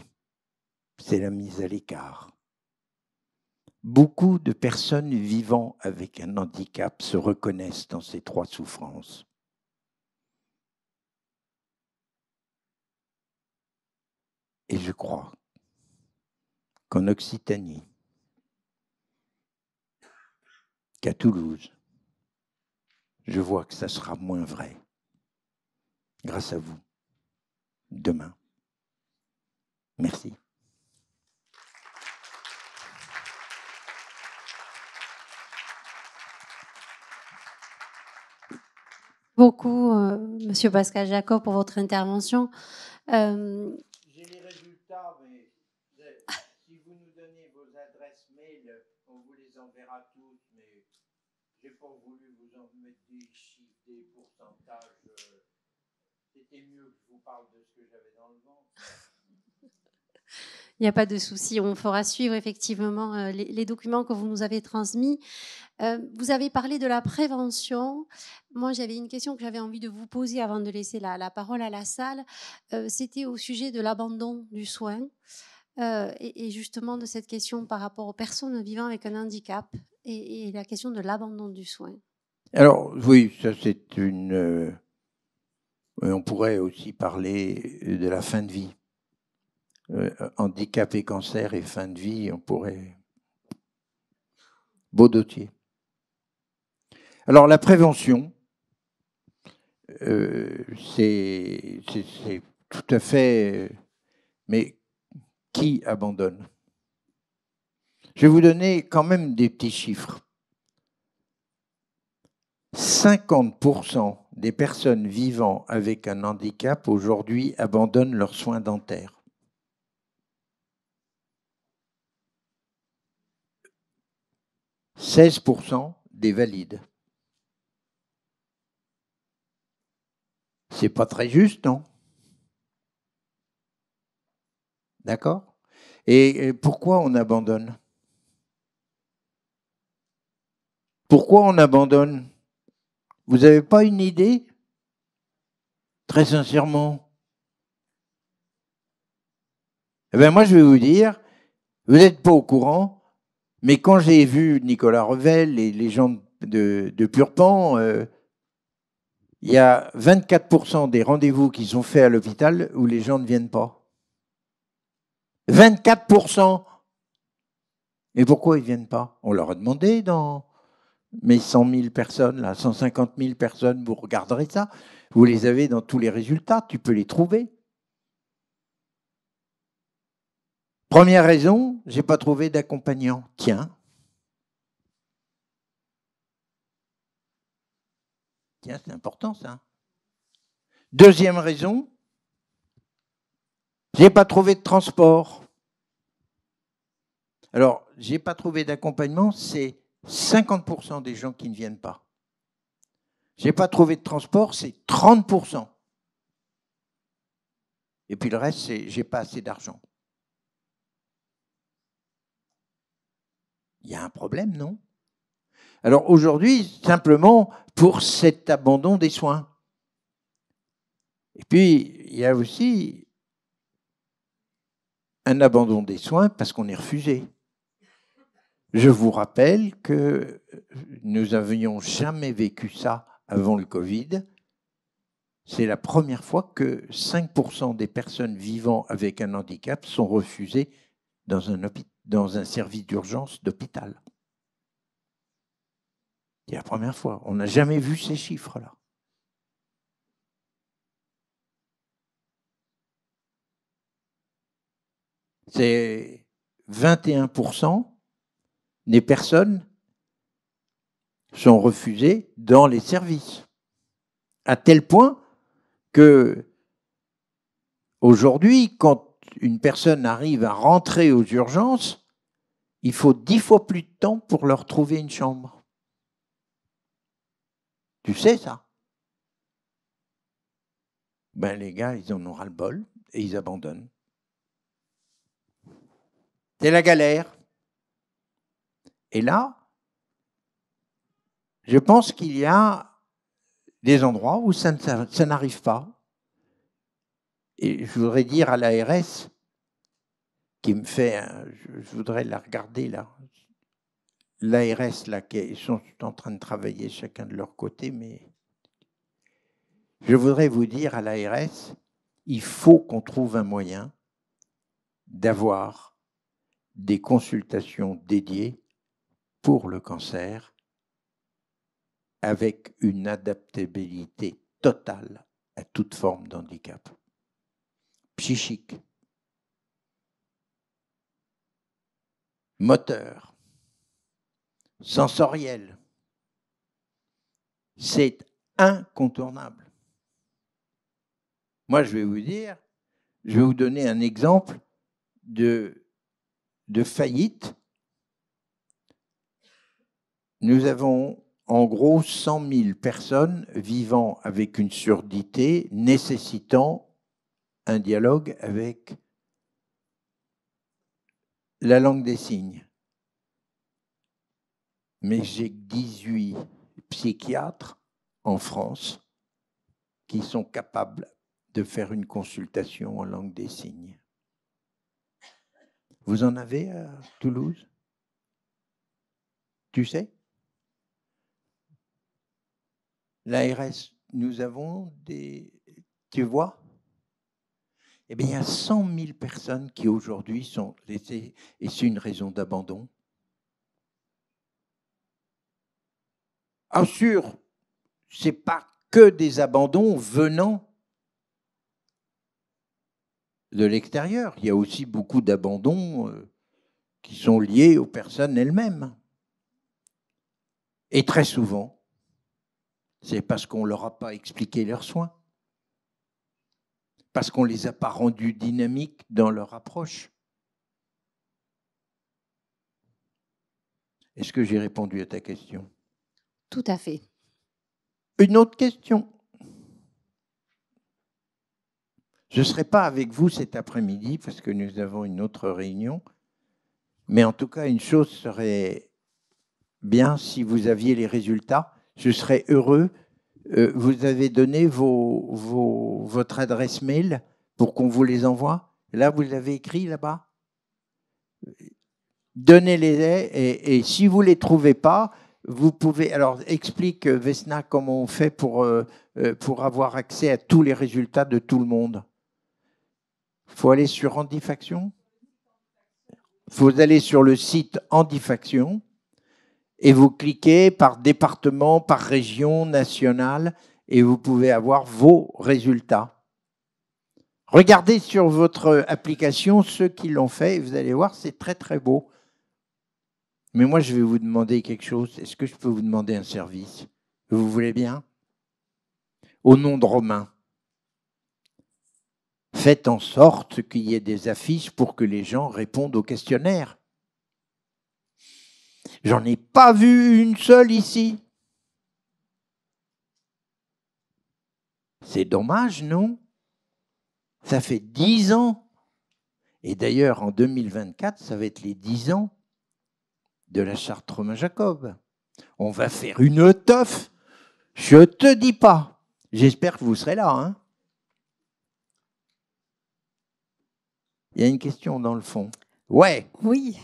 C'est la mise à l'écart. Beaucoup de personnes vivant avec un handicap se reconnaissent dans ces 3 souffrances. Et je crois qu'en Occitanie, qu'à Toulouse, je vois que ça sera moins vrai, grâce à vous, demain. Merci.
Beaucoup, Monsieur Pascal Jacob, pour votre intervention.
J'ai les résultats, mais si vous nous donnez vos adresses mail, on vous les enverra tous, mais j'ai pas voulu vous en mettre des chiffres, des pourcentages. C'était mieux que je vous parle de ce que j'avais dans le ventre.
Il n'y a pas de souci, on fera suivre effectivement les documents que vous nous avez transmis. Vous avez parlé de la prévention. Moi, j'avais une question que j'avais envie de vous poser avant de laisser la parole à la salle. C'était au sujet de l'abandon du soin et justement de cette question par rapport aux personnes vivant avec un handicap et la question de l'abandon du soin.
Alors, oui, ça c'est une... on pourrait aussi parler de la fin de vie. Handicap et cancer et fin de vie, on pourrait... Beau dossier. Alors, la prévention, c'est tout à fait... Mais qui abandonne? Je vais vous donner quand même des petits chiffres. 50% des personnes vivant avec un handicap aujourd'hui abandonnent leurs soins dentaires. 16% des valides. C'est pas très juste, non? D'accord? Et pourquoi on abandonne? Pourquoi on abandonne? Vous n'avez pas une idée? Très sincèrement. Eh bien, moi, je vais vous dire, vous n'êtes pas au courant, mais quand j'ai vu Nicolas Revel et les gens de Purpan, il y a 24% des rendez-vous qui sont faits à l'hôpital où les gens ne viennent pas. 24%. Et pourquoi ils ne viennent pas? On leur a demandé dans mes 100 000 personnes, là, 150 000 personnes, vous regarderez ça. Vous les avez dans tous les résultats, tu peux les trouver. Première raison, je n'ai pas trouvé d'accompagnant. Tiens, c'est important ça. Deuxième raison, je n'ai pas trouvé de transport. Alors, je n'ai pas trouvé d'accompagnement, c'est 50% des gens qui ne viennent pas. Je n'ai pas trouvé de transport, c'est 30%. Et puis le reste, c'est j'ai pas assez d'argent. Il y a un problème, non? Alors aujourd'hui, simplement pour cet abandon des soins. Et puis, il y a aussi un abandon des soins parce qu'on est refusé. Je vous rappelle que nous n'avions jamais vécu ça avant le Covid. C'est la première fois que 5% des personnes vivant avec un handicap sont refusées dans un service d'urgence d'hôpital. C'est la première fois. On n'a jamais vu ces chiffres-là. c'est 21% des personnes sont refusées dans les services. À tel point que aujourd'hui, quand une personne arrive à rentrer aux urgences, il faut 10 fois plus de temps pour leur trouver une chambre. Tu sais ça? Ben les gars, ils en ont ras-le-bol et ils abandonnent. C'est la galère. Et là, je pense qu'il y a des endroits où ça n'arrive pas. Et je voudrais dire à l'ARS, qui me fait, je voudrais la regarder là, l'ARS là, qui sont en train de travailler chacun de leur côté, mais je voudrais vous dire à l'ARS, il faut qu'on trouve un moyen d'avoir des consultations dédiées pour le cancer avec une adaptabilité totale à toute forme d'handicap psychique, moteur, sensoriel. C'est incontournable. Moi, je vais vous donner un exemple de faillite. Nous avons en gros 100 000 personnes vivant avec une surdité nécessitant un dialogue avec la langue des signes. Mais j'ai 18 psychiatres en France qui sont capables de faire une consultation en langue des signes. Vous en avez à Toulouse? Tu sais? L'ARS, nous avons des... Tu vois? Eh bien, il y a 100 000 personnes qui aujourd'hui sont laissées, et c'est une raison d'abandon. Ah, sûr, ce n'est pas que des abandons venant de l'extérieur. Il y a aussi beaucoup d'abandons qui sont liés aux personnes elles-mêmes. Et très souvent, c'est parce qu'on ne leur a pas expliqué leurs soins, parce qu'on ne les a pas rendus dynamiques dans leur approche. Est-ce que j'ai répondu à ta question?
Tout à fait.
Une autre question. Je ne serai pas avec vous cet après-midi parce que nous avons une autre réunion, mais en tout cas, une chose serait bien si vous aviez les résultats. Je serais heureux. Vous avez donné votre adresse mail pour qu'on vous les envoie. Là, vous l'avez écrit là-bas. Donnez-les et si vous ne les trouvez pas, vous pouvez... Alors, explique, Vesna, comment on fait pour avoir accès à tous les résultats de tout le monde. Il faut aller sur Handifaction. Vous allez sur le site Handifaction et vous cliquez par département, par région, nationale, et vous pouvez avoir vos résultats. Regardez sur votre application ceux qui l'ont fait, et vous allez voir, c'est très très beau. Mais moi, je vais vous demander quelque chose. Est-ce que je peux vous demander un service? Vous voulez bien? Au nom de Romain, faites en sorte qu'il y ait des affiches pour que les gens répondent au questionnaire. J'en ai pas vu une seule ici. C'est dommage, non? Ça fait 10 ans. Et d'ailleurs, en 2024, ça va être les 10 ans de la charte Romain-Jacob. On va faire une teuf. Je te dis pas. J'espère que vous serez là, hein? Il y a une question dans le fond. Ouais.
Oui.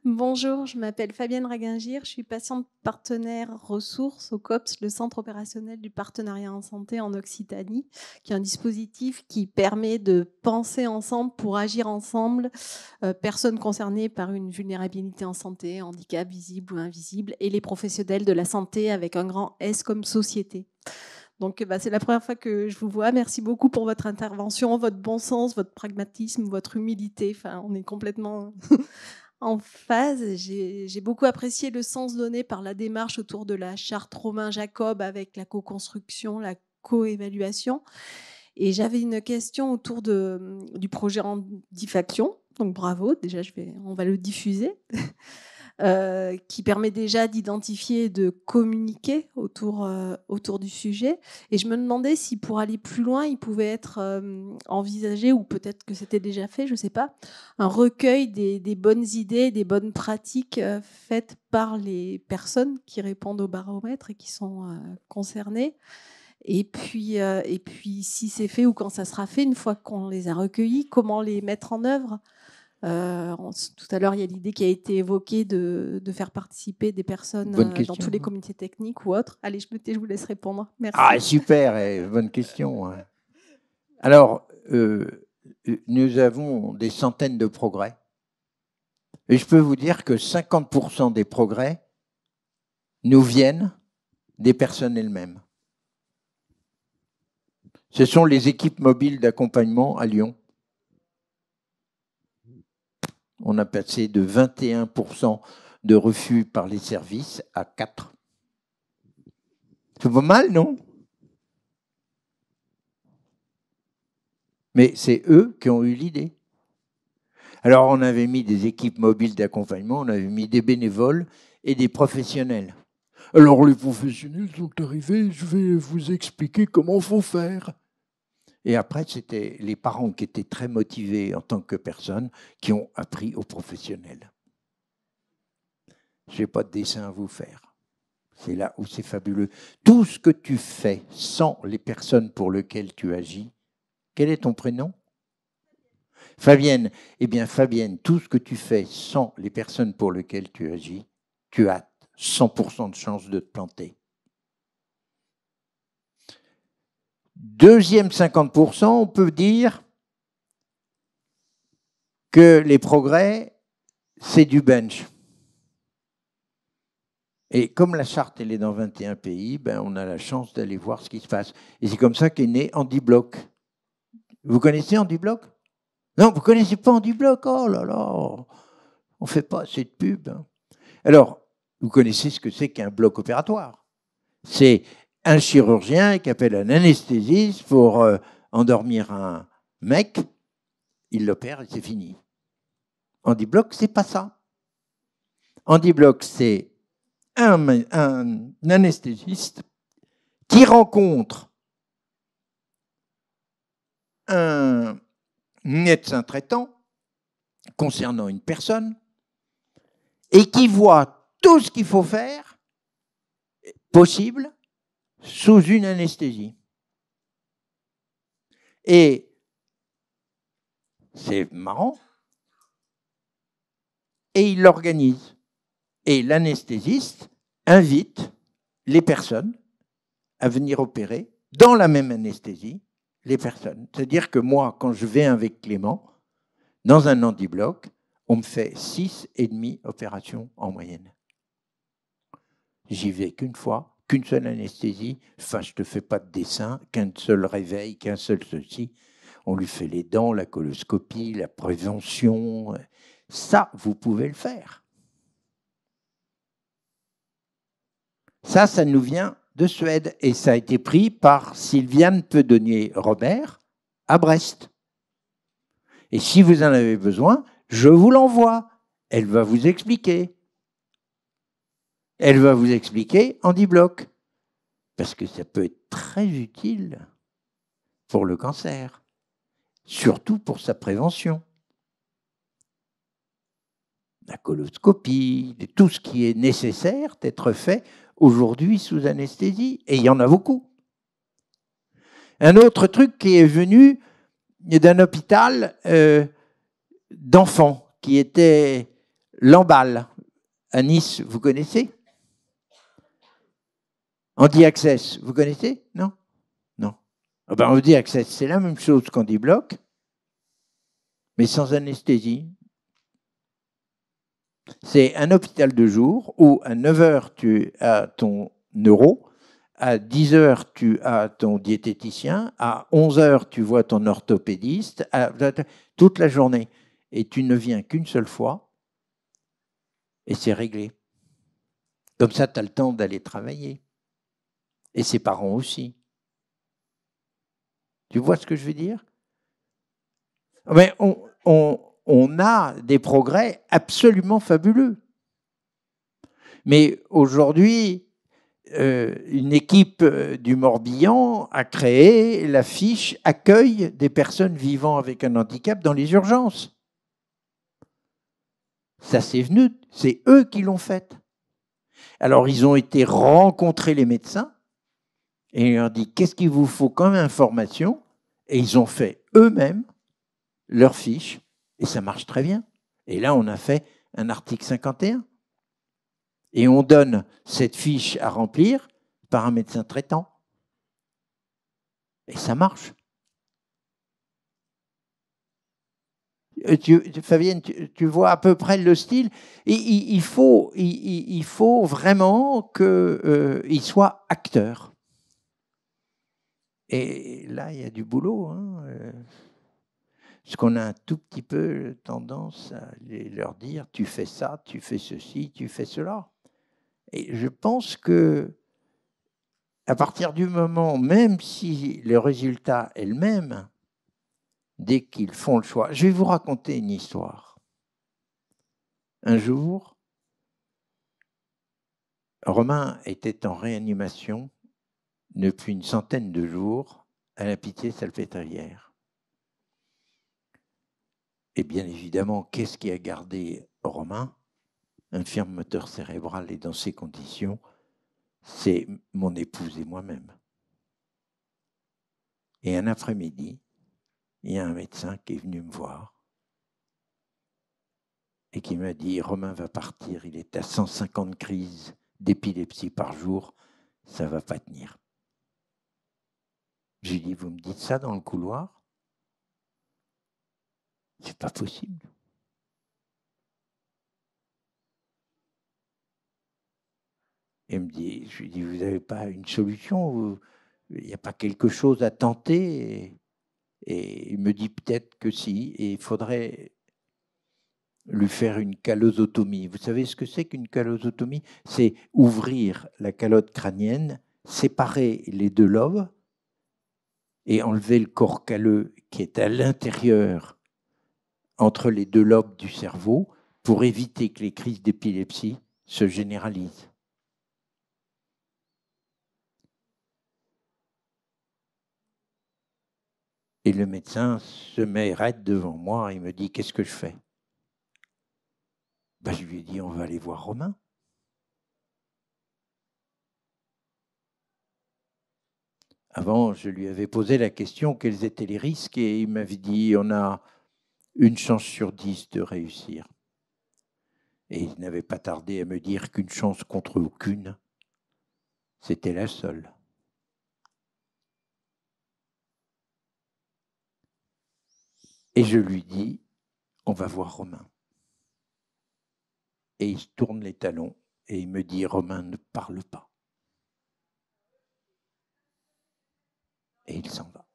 Bonjour, je m'appelle Fabienne Ragingir, je suis patiente partenaire ressources au COPS, le Centre opérationnel du partenariat en santé en Occitanie, qui est un dispositif qui permet de penser ensemble pour agir ensemble, personnes concernées par une vulnérabilité en santé, handicap visible ou invisible, et les professionnels de la santé avec un grand S comme société. Donc, c'est la première fois que je vous vois. Merci beaucoup pour votre intervention, votre bon sens, votre pragmatisme, votre humilité. Enfin, on est complètement en phase. J'ai beaucoup apprécié le sens donné par la démarche autour de la charte Romain-Jacob avec la co-construction, la co-évaluation. Et j'avais une question autour du projet Handifaction. Donc, bravo. Déjà, on va le diffuser. Qui permet déjà d'identifier et de communiquer autour du sujet. Et je me demandais si pour aller plus loin, il pouvait être envisagé, ou peut-être que c'était déjà fait, je ne sais pas, un recueil des bonnes idées, des bonnes pratiques faites par les personnes qui répondent au baromètre et qui sont concernées. Et puis, si c'est fait ou quand ça sera fait, une fois qu'on les a recueillis, comment les mettre en œuvre ? Tout à l'heure, il y a l'idée qui a été évoquée de faire participer des personnes dans tous les comités techniques ou autres. Allez, je vous laisse répondre. Merci.
Ah, super, bonne question. Alors, nous avons des centaines de progrès. Et je peux vous dire que 50% des progrès nous viennent des personnes elles-mêmes. Ce sont les équipes mobiles d'accompagnement à Lyon. On a passé de 21% de refus par les services à 4%. C'est pas mal, non? Mais c'est eux qui ont eu l'idée. Alors, on avait mis des équipes mobiles d'accompagnement, on avait mis des bénévoles et des professionnels. Alors, les professionnels sont arrivés, je vais vous expliquer comment il faut faire. Et après, c'était les parents qui étaient très motivés en tant que personnes qui ont appris aux professionnels. Je n'ai pas de dessin à vous faire. C'est là où c'est fabuleux. Tout ce que tu fais sans les personnes pour lesquelles tu agis, quel est ton prénom ? Fabienne. Eh bien, Fabienne, tout ce que tu fais sans les personnes pour lesquelles tu agis, tu as 100% de chance de te planter. Deuxième 50%, on peut dire que les progrès, c'est du bench. Et comme la charte, elle est dans 21 pays, on a la chance d'aller voir ce qui se passe. Et c'est comme ça qu'est né HandiBloc. Vous connaissez HandiBloc ? Non, vous ne connaissez pas HandiBloc ? Oh là là, on ne fait pas assez de pub. Alors, vous connaissez ce que c'est qu'un bloc opératoire. C'est un chirurgien qui appelle un anesthésiste pour endormir un mec, il l'opère et c'est fini. HandiBloc, c'est pas ça. HandiBloc, c'est un anesthésiste qui rencontre un médecin traitant concernant une personne et qui voit tout ce qu'il faut faire possible sous une anesthésie. Et c'est marrant. Et il l'organise. Et l'anesthésiste invite les personnes à venir opérer dans la même anesthésie, les personnes. C'est-à-dire que moi, quand je vais avec Clément, dans un HandiBloc, on me fait 6,5 opérations en moyenne. J'y vais qu'une fois, qu'une seule anesthésie. Enfin, je ne te fais pas de dessin, qu'un seul réveil, qu'un seul ceci. On lui fait les dents, la coloscopie, la prévention. Ça, vous pouvez le faire. Ça nous vient de Suède et ça a été pris par Sylviane Pedonnier-Robert à Brest. Et si vous en avez besoin, je vous l'envoie. Elle va vous expliquer. Elle va vous expliquer HandiBloc. Parce que ça peut être très utile pour le cancer, surtout pour sa prévention. La coloscopie, tout ce qui est nécessaire d'être fait aujourd'hui sous anesthésie, et il y en a beaucoup. Un autre truc qui est venu d'un hôpital d'enfants, qui était Lamballe, à Nice, vous connaissez ? HandiAccess, vous connaissez ? Non ? Non. HandiAccess, c'est la même chose qu'HandiBloc, mais sans anesthésie. C'est un hôpital de jour où à 9h, tu as ton neuro, À 10 heures, tu as ton diététicien. À 11 heures, tu vois ton orthopédiste. Toute la journée. Et tu ne viens qu'une seule fois. Et c'est réglé. Comme ça, tu as le temps d'aller travailler. Et ses parents aussi. Tu vois ce que je veux dire? Mais on a des progrès absolument fabuleux. Mais aujourd'hui, une équipe du Morbihan a créé la fiche accueil des personnes vivant avec un handicap dans les urgences. Ça, c'est venu, c'est eux qui l'ont fait. Alors, ils ont été rencontrer les médecins et ils leur ont dit qu'est-ce qu'il vous faut comme information, et ils ont fait eux-mêmes leur fiche et ça marche très bien. Et là, on a fait un article 51 et on donne cette fiche à remplir par un médecin traitant. Et ça marche. Fabienne, tu vois à peu près le style. Et il faut vraiment qu'il soit acteur. Et là, il y a du boulot. Hein. Parce qu'on a un tout petit peu tendance à leur dire tu fais ça, tu fais ceci, tu fais cela. Et je pense que à partir du moment, même si le résultat est le même, dès qu'ils font le choix. Je vais vous raconter une histoire. Un jour, Romain était en réanimation depuis une centaine de jours à la Pitié-Salpêtrière. Et bien évidemment, qu'est-ce qui a gardé Romain? Infirme moteur cérébral et dans ces conditions, c'est mon épouse et moi-même. Et un après-midi, il y a un médecin qui est venu me voir et qui m'a dit « Romain va partir, il est à 150 crises d'épilepsie par jour, ça ne va pas tenir. » J'ai dit « Vous me dites ça dans le couloir? C'est pas possible. » Il me dit, je lui dis « Vous n'avez pas une solution? Il n'y a pas quelque chose à tenter ?» Et il me dit peut-être que si, et il faudrait lui faire une callosotomie. Vous savez ce que c'est qu'une callosotomie? C'est ouvrir la calotte crânienne, séparer les deux lobes et enlever le corps calleux qui est à l'intérieur entre les deux lobes du cerveau pour éviter que les crises d'épilepsie se généralisent. Et le médecin se met raide devant moi et me dit « Qu'est-ce que je fais ?» Je lui ai dit « On va aller voir Romain. » Avant, je lui avais posé la question quels étaient les risques et il m'avait dit « On a une chance sur 10 de réussir. » Et il n'avait pas tardé à me dire qu'une chance contre aucune, c'était la seule. Et je lui dis « On va voir Romain. » Et il se tourne les talons et il me dit « Romain, ne parle pas. » Et il s'en va.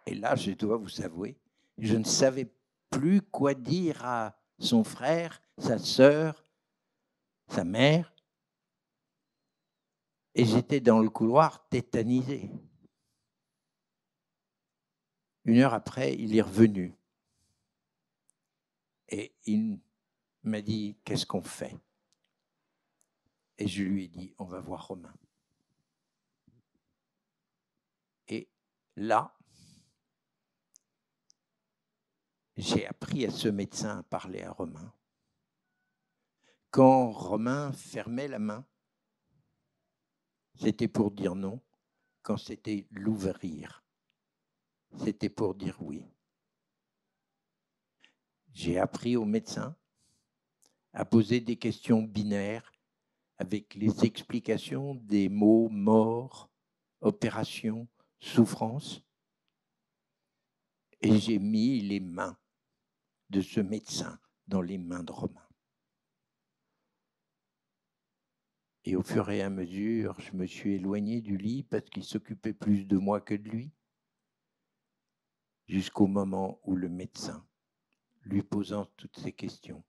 Et là, je dois vous avouer, je ne savais plus quoi dire à son frère, sa sœur, sa mère. Et j'étais dans le couloir tétanisé. 1 heure après, il est revenu. Et il m'a dit, qu'est-ce qu'on fait? Et je lui ai dit, on va voir Romain. Et là, j'ai appris à ce médecin à parler à Romain. Quand Romain fermait la main, c'était pour dire non. Quand c'était l'ouvrir, c'était pour dire oui. J'ai appris au médecin à poser des questions binaires avec les explications des mots mort, opération, souffrance. Et j'ai mis les mains de ce médecin dans les mains de Romain. Et au fur et à mesure, je me suis éloigné du lit parce qu'il s'occupait plus de moi que de lui. Jusqu'au moment où le médecin, lui posant toutes ces questions,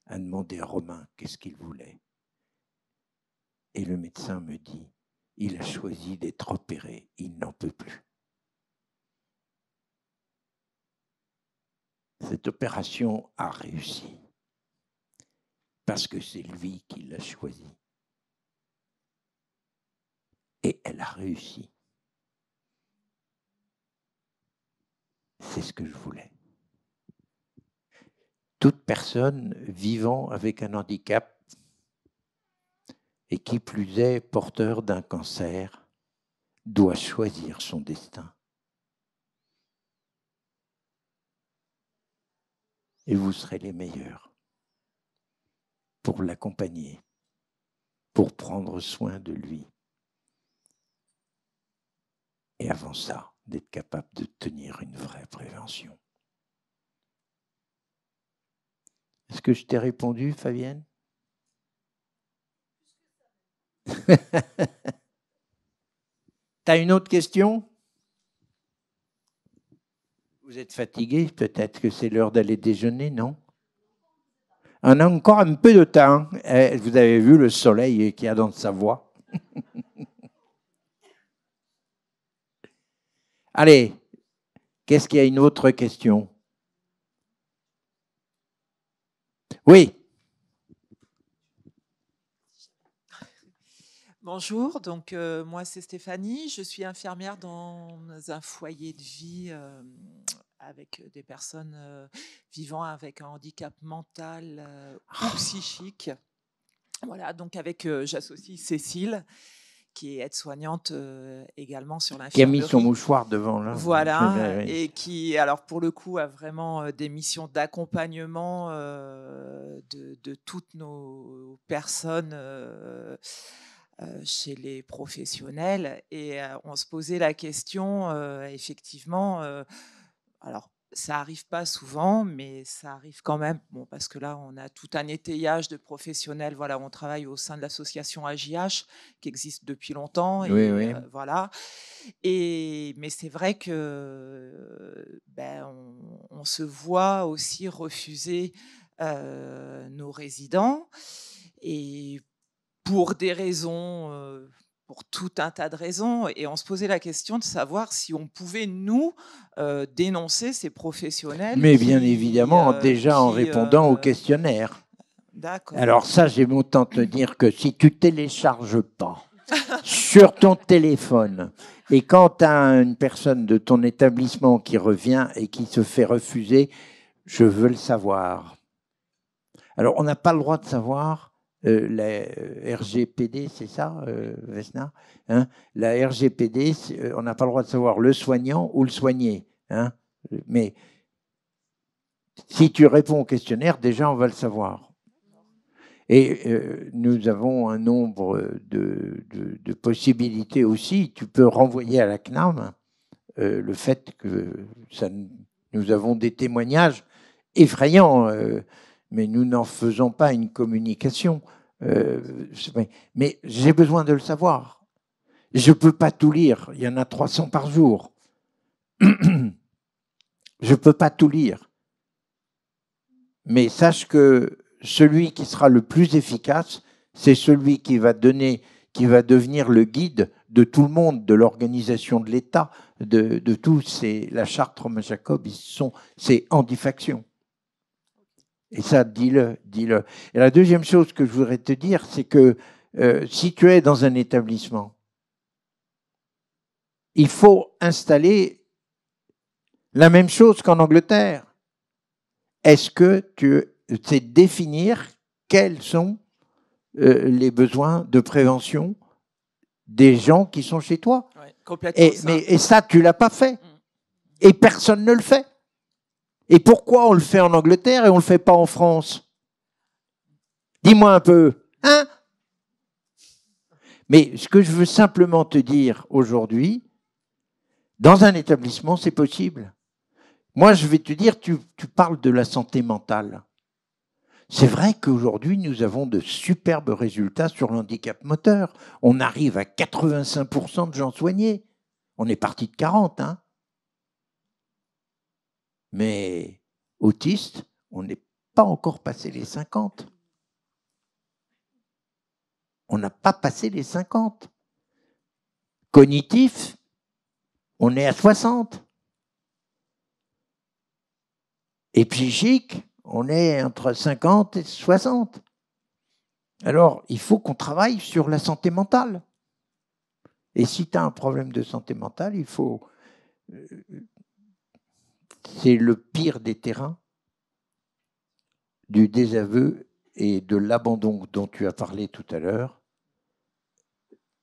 a demandé à Romain qu'est-ce qu'il voulait. Et le médecin me dit, il a choisi d'être opéré, il n'en peut plus. Cette opération a réussi parce que c'est lui qui l'a choisi. Et elle a réussi. C'est ce que je voulais. Toute personne vivant avec un handicap et qui plus est porteur d'un cancer doit choisir son destin. Et vous serez les meilleurs pour l'accompagner, pour prendre soin de lui. Et avant ça, d'être capable de tenir une vraie prévention. Est-ce que je t'ai répondu, Fabienne? T'as une autre question? Vous êtes fatigué? Peut-être que c'est l'heure d'aller déjeuner, non? On a encore un peu de temps. Vous avez vu le soleil qu'il y a dans sa voix. Allez, qu'est-ce qu'il y a une autre question? Oui.
Bonjour, donc moi c'est Stéphanie, je suis infirmière dans un foyer de vie avec des personnes vivant avec un handicap mental ou psychique. Voilà, donc j'associe Cécile, qui est aide-soignante également sur l'infirmerie.
Qui a mis son mouchoir devant là.
Voilà, et qui, alors pour le coup, a vraiment des missions d'accompagnement de toutes nos personnes chez les professionnels. Et on se posait la question, effectivement, alors ça n'arrive pas souvent, mais ça arrive quand même, bon, parce que là, on a tout un étayage de professionnels. Voilà, on travaille au sein de l'association AJH, qui existe depuis longtemps.
Oui,
et,
oui.
voilà. Mais c'est vrai que on se voit aussi refuser nos résidents. Et pour des raisons... pour tout un tas de raisons, et on se posait la question de savoir si on pouvait, nous, dénoncer ces professionnels.
Mais bien évidemment, déjà en répondant au questionnaire.
D'accord.
Alors ça, j'aime autant te dire que si tu télécharges pas sur ton téléphone, et quand tu as une personne de ton établissement qui revient et qui se fait refuser, je veux le savoir. Alors, on n'a pas le droit de savoir... la RGPD, c'est ça, Vesna, hein, la RGPD, on n'a pas le droit de savoir le soignant ou le soigné. Hein, mais si tu réponds au questionnaire, déjà, on va le savoir. Et nous avons un nombre de possibilités aussi. Tu peux renvoyer à la CNAM le fait que nous avons des témoignages effrayants, mais nous n'en faisons pas une communication. Mais j'ai besoin de le savoir. Je ne peux pas tout lire. Il y en a 300 par jour. Je ne peux pas tout lire. Mais sache que celui qui sera le plus efficace, c'est celui qui va devenir le guide de tout le monde, de l'organisation de l'État, de tout. C'est la charte Romain Jacob, c'est handifaction. Et ça, dis-le. Et la deuxième chose que je voudrais te dire, c'est que si tu es dans un établissement, il faut installer la même chose qu'en Angleterre. Est-ce que tu sais définir quels sont les besoins de prévention des gens qui sont chez toi?
Ouais, complètement.
Et ça, tu ne l'as pas fait. Et personne ne le fait. Et pourquoi on le fait en Angleterre et on ne le fait pas en France? Dis-moi un peu. Hein? Mais ce que je veux simplement te dire aujourd'hui, dans un établissement, c'est possible. Moi, je vais te dire, tu parles de la santé mentale. C'est vrai qu'aujourd'hui, nous avons de superbes résultats sur l'handicap moteur. On arrive à 85% de gens soignés. On est parti de 40, hein. Mais autistes, on n'est pas encore passé les 50. On n'a pas passé les 50. Cognitif, on est à 60. Et psychique, on est entre 50 et 60. Alors, il faut qu'on travaille sur la santé mentale. Et si tu as un problème de santé mentale, il faut... C'est le pire des terrains du désaveu et de l'abandon dont tu as parlé tout à l'heure,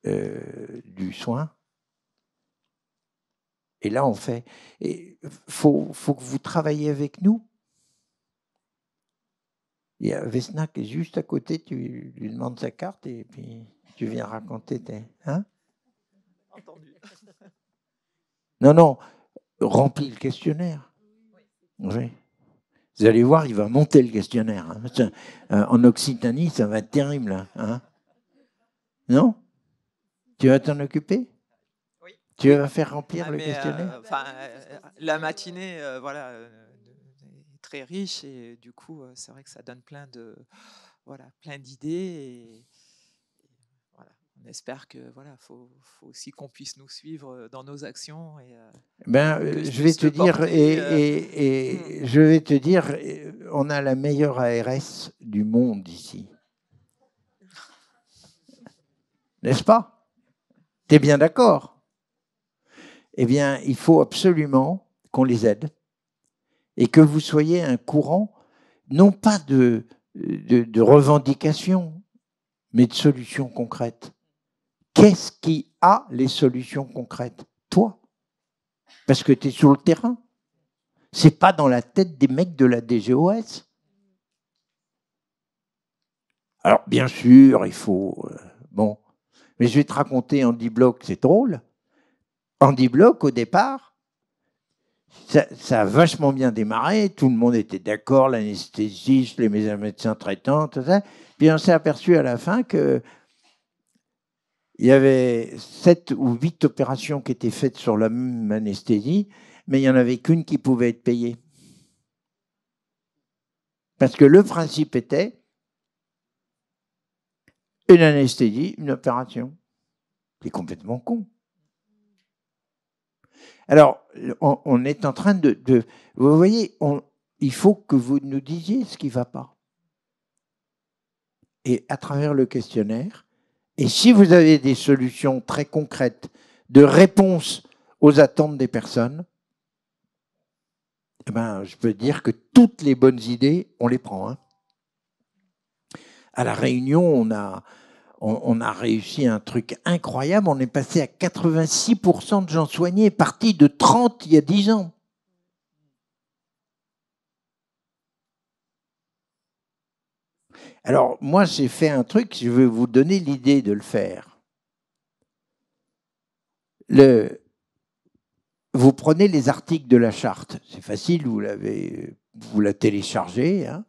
du soin. Et là, on fait... Il faut que vous travailliez avec nous. Il y a Vesna qui est juste à côté, tu lui demandes sa carte et puis tu viens raconter tes... Hein?
Entendu.
Non, remplis le questionnaire. Oui. Vous allez voir, il va monter le questionnaire. Hein. En Occitanie, ça va être terrible. Hein. Non? Tu vas t'en occuper?
Oui.
Tu vas faire remplir le questionnaire?
La matinée, voilà, est très riche et du coup, c'est vrai que ça donne plein d'idées et voilà. On espère que voilà, faut aussi qu'on puisse nous suivre dans nos actions et
je vais te dire je vais te dire, on a la meilleure ARS du monde ici, n'est-ce pas? T'es bien d'accord? Eh bien, il faut absolument qu'on les aide et que vous soyez un courant, non pas de revendications, mais de solutions concrètes. Qu'est-ce qui a les solutions concrètes? Toi. Parce que tu es sur le terrain. C'est pas dans la tête des mecs de la DGOS. Alors, bien sûr, il faut... bon. Mais je vais te raconter Andy Block, c'est drôle. Andy Block, au départ, ça a vachement bien démarré. Tout le monde était d'accord, l'anesthésiste, les médecins traitants, tout ça. Puis on s'est aperçu à la fin que il y avait 7 ou 8 opérations qui étaient faites sur la même anesthésie, mais il n'y en avait qu'une qui pouvait être payée. Parce que le principe était une anesthésie, une opération. C'est complètement con. Alors, on est en train de vous voyez, il faut que vous nous disiez ce qui ne va pas. Et à travers le questionnaire, et si vous avez des solutions très concrètes de réponse aux attentes des personnes, eh ben, je peux dire que toutes les bonnes idées, on les prend. Hein. À La Réunion, on a réussi un truc incroyable. On est passé à 86% de gens soignés, parti de 30 il y a 10 ans. Alors, moi, j'ai fait un truc, je vais vous donner l'idée de le faire. Vous prenez les articles de la charte, c'est facile, vous la téléchargez, hein,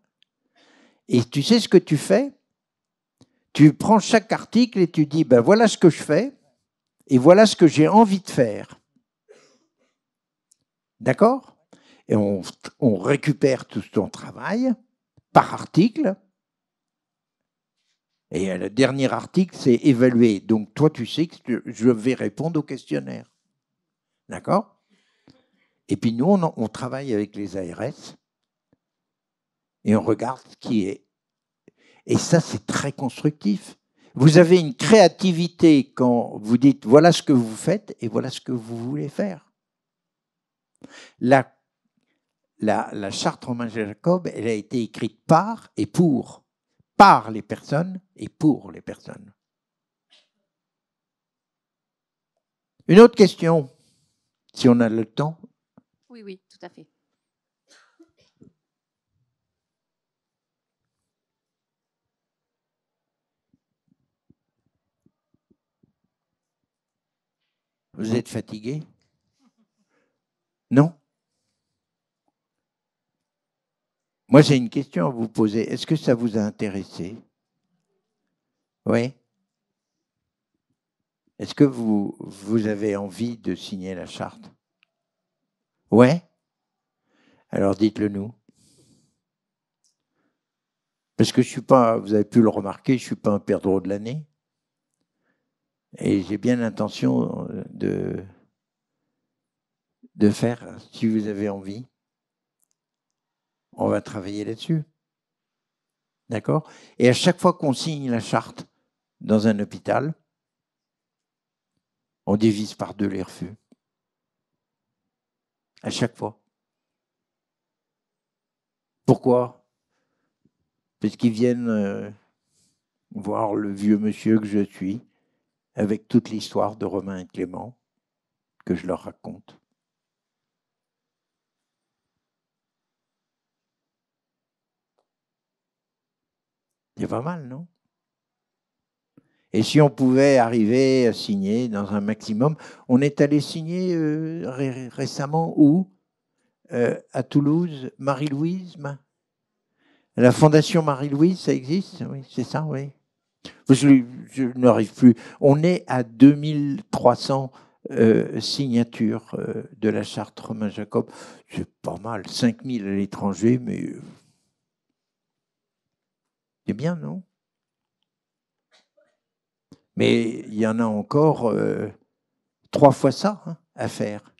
et tu sais ce que tu fais? Tu prends chaque article et tu dis, ben voilà ce que je fais, et voilà ce que j'ai envie de faire. D'accord? Et on récupère tout ton travail par article. Et le dernier article, c'est évaluer. Donc, toi, tu sais que je vais répondre au questionnaire. D'accord? Et puis, nous, on travaille avec les ARS et on regarde ce qui est. Et ça, c'est très constructif. Vous avez une créativité quand vous dites voilà ce que vous faites et voilà ce que vous voulez faire. La charte Romain-Jacob, elle a été écrite par et pour. Par les personnes et pour les personnes. Une autre question, si on a le temps.
Oui, tout à fait.
Vous êtes fatigué? Non? Moi, j'ai une question à vous poser. Est-ce que ça vous a intéressé? Oui. Est-ce que vous avez envie de signer la charte? Ouais. Alors dites-le nous. Parce que je suis pas, vous avez pu le remarquer, je suis pas un perdreau de l'année. Et j'ai bien l'intention de faire, si vous avez envie, on va travailler là-dessus. D'accord? Et à chaque fois qu'on signe la charte dans un hôpital, on divise par 2 les refus. À chaque fois. Pourquoi? Parce qu'ils viennent voir le vieux monsieur que je suis, avec toute l'histoire de Romain et Clément, que je leur raconte. C'est pas mal, non? Et si on pouvait arriver à signer dans un maximum, on est allé signer récemment où? À Toulouse, Marie-Louise. La Fondation Marie-Louise, ça existe? Oui, c'est ça, oui. Je n'arrive plus. On est à 2300 signatures de la charte Romain Jacob. C'est pas mal. 5000 à l'étranger, mais c'est bien, non? Mais il y en a encore 3 fois ça à faire.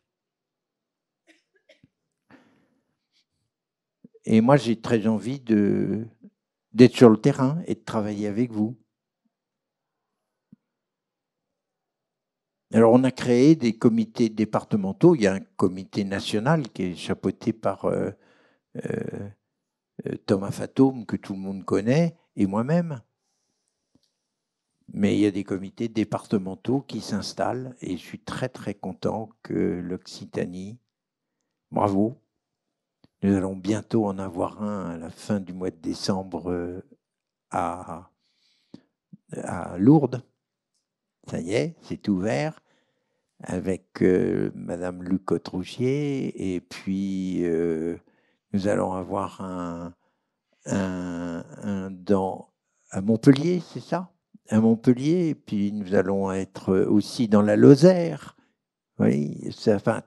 Et moi, j'ai très envie d'être sur le terrain et de travailler avec vous. Alors, on a créé des comités départementaux. Il y a un comité national qui est chapeauté par Thomas Fatome, que tout le monde connaît, et moi-même. Mais il y a des comités départementaux qui s'installent et je suis très, très content que l'Occitanie, bravo, nous allons bientôt en avoir un à la fin du mois de décembre à Lourdes. Ça y est, c'est ouvert avec Madame Luc Cotrouchier et puis nous allons avoir un à Montpellier, c'est ça? À Montpellier, et puis nous allons être aussi dans la Lozère. Oui, enfin,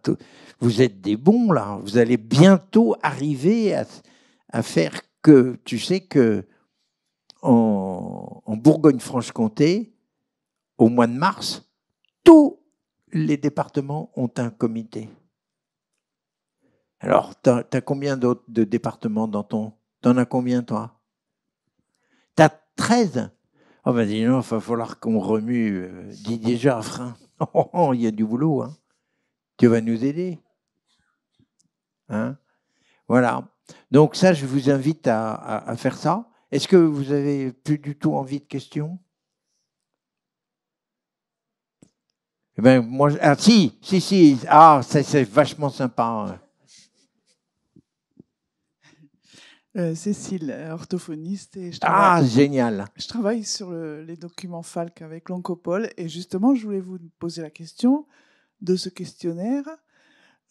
vous êtes des bons là. Vous allez bientôt arriver à faire que, tu sais que en Bourgogne-Franche-Comté, au mois de mars, tous les départements ont un comité. Alors, tu as combien d'autres de départements dans ton... T'en as combien, toi? T'as 13? Oh ben dis donc, il va falloir qu'on remue Didier Jaffrin. Il y a du boulot, hein. Tu vas nous aider. Hein? Voilà. Donc ça, je vous invite à faire ça. Est-ce que vous avez plus du tout envie de questions? Eh ben, moi, ah, si. Ah, c'est vachement sympa.
Cécile, orthophoniste, et
génial.
Je travaille sur les documents Falc avec l'Oncopole, et justement, je voulais vous poser la question de ce questionnaire.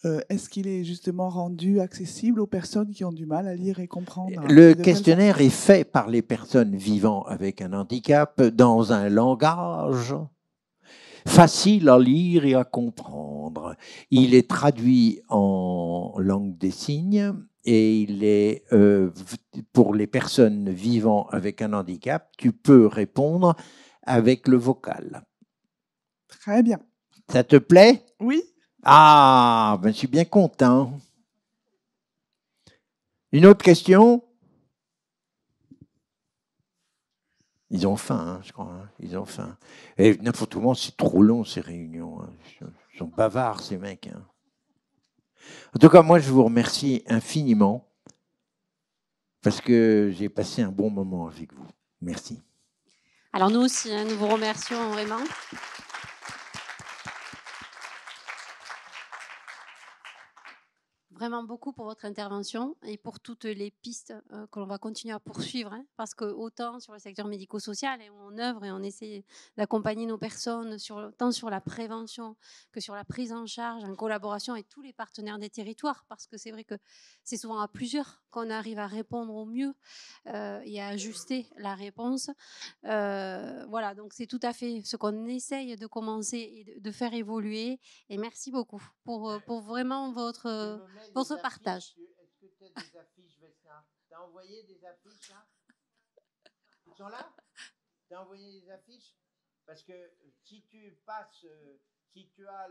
Est-ce qu'il est justement rendu accessible aux personnes qui ont du mal à lire et comprendre?
Le questionnaire est fait par les personnes vivant avec un handicap dans un langage facile à lire et à comprendre. Il est traduit en langue des signes et il est pour les personnes vivant avec un handicap, tu peux répondre avec le vocal.
Très bien.
Ça te plaît?
Oui.
Ah, ben je suis bien content. Une autre question? Ils ont faim, hein, je crois. Hein. Ils ont faim. Et n'importe comment, c'est trop long, ces réunions. Hein. Ils sont bavards, ces mecs. Hein. En tout cas, moi, je vous remercie infiniment parce que j'ai passé un bon moment avec vous. Merci.
Alors nous aussi, hein, nous vous remercions vraiment. vraiment beaucoup pour votre intervention et pour toutes les pistes que l'on va continuer à poursuivre, hein, parce que autant sur le secteur médico-social, où on œuvre et on essaie d'accompagner nos personnes tant sur la prévention que sur la prise en charge en collaboration avec tous les partenaires des territoires, parce que c'est vrai que c'est souvent à plusieurs qu'on arrive à répondre au mieux et à ajuster la réponse. Voilà, donc c'est tout à fait ce qu'on essaye de commencer et de faire évoluer. Et merci beaucoup pour vraiment votre partage.
Est-ce que tu as des affiches, Vesna? Tu as envoyé des affiches là? Ils sont là? Tu as envoyé des affiches? Parce que si tu passes, si tu as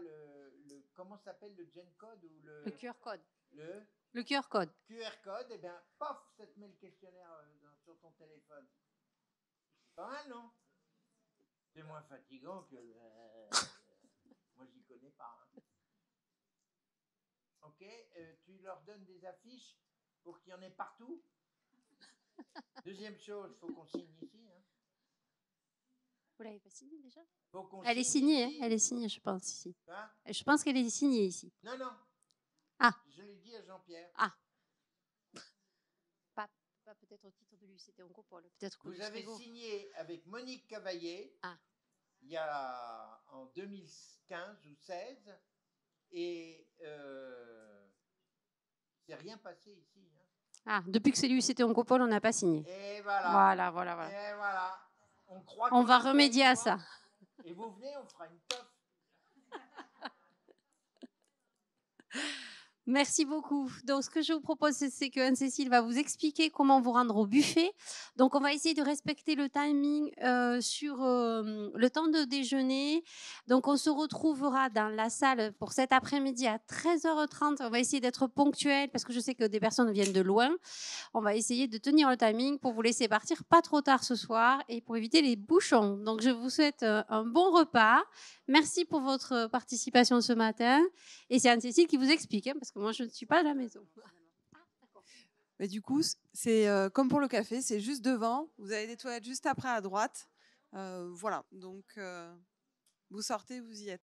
comment s'appelle le Gen Code ou
le QR code.
Le
QR code.
QR code, et bien, paf, ça te met le questionnaire sur ton téléphone. C'est pas mal, non? C'est moins fatigant que moi, j'y connais pas. Hein. Ok, tu leur donnes des affiches pour qu'il y en ait partout. Deuxième chose, il faut qu'on signe ici. Hein.
Vous l'avez pas signée déjà? Elle est signée, hein, elle est signée, je pense, ici.
Hein?
Je pense qu'elle est signée ici.
Non, non.
Ah.
Je l'ai dit à Jean-Pierre.
Ah. Pas peut-être au titre de l'UCT Oncopole. Peut-être que
vous avez signé avec Monique Cavaillé il y a en 2015 ou 16 et c'est rien passé ici. Hein.
Ah, depuis que c'est l'UCT Oncopole, on n'a pas signé.
Et voilà.
Voilà.
Et voilà.
On va remédier à ça.
Et vous venez, on fera une teuf.
Merci beaucoup. Donc, ce que je vous propose, c'est que Anne-Cécile va vous expliquer comment vous rendre au buffet. Donc, on va essayer de respecter le timing sur le temps de déjeuner. Donc, on se retrouvera dans la salle pour cet après-midi à 13h30. On va essayer d'être ponctuel parce que je sais que des personnes viennent de loin. On va essayer de tenir le timing pour vous laisser partir pas trop tard ce soir et pour éviter les bouchons. Donc, je vous souhaite un bon repas. Merci pour votre participation ce matin. Et c'est Anne-Cécile qui vous explique, hein, parce que moi, je ne suis pas à la maison.
Mais du coup, c'est comme pour le café, c'est juste devant. Vous avez des toilettes juste après à droite. Voilà, donc vous sortez, vous y êtes.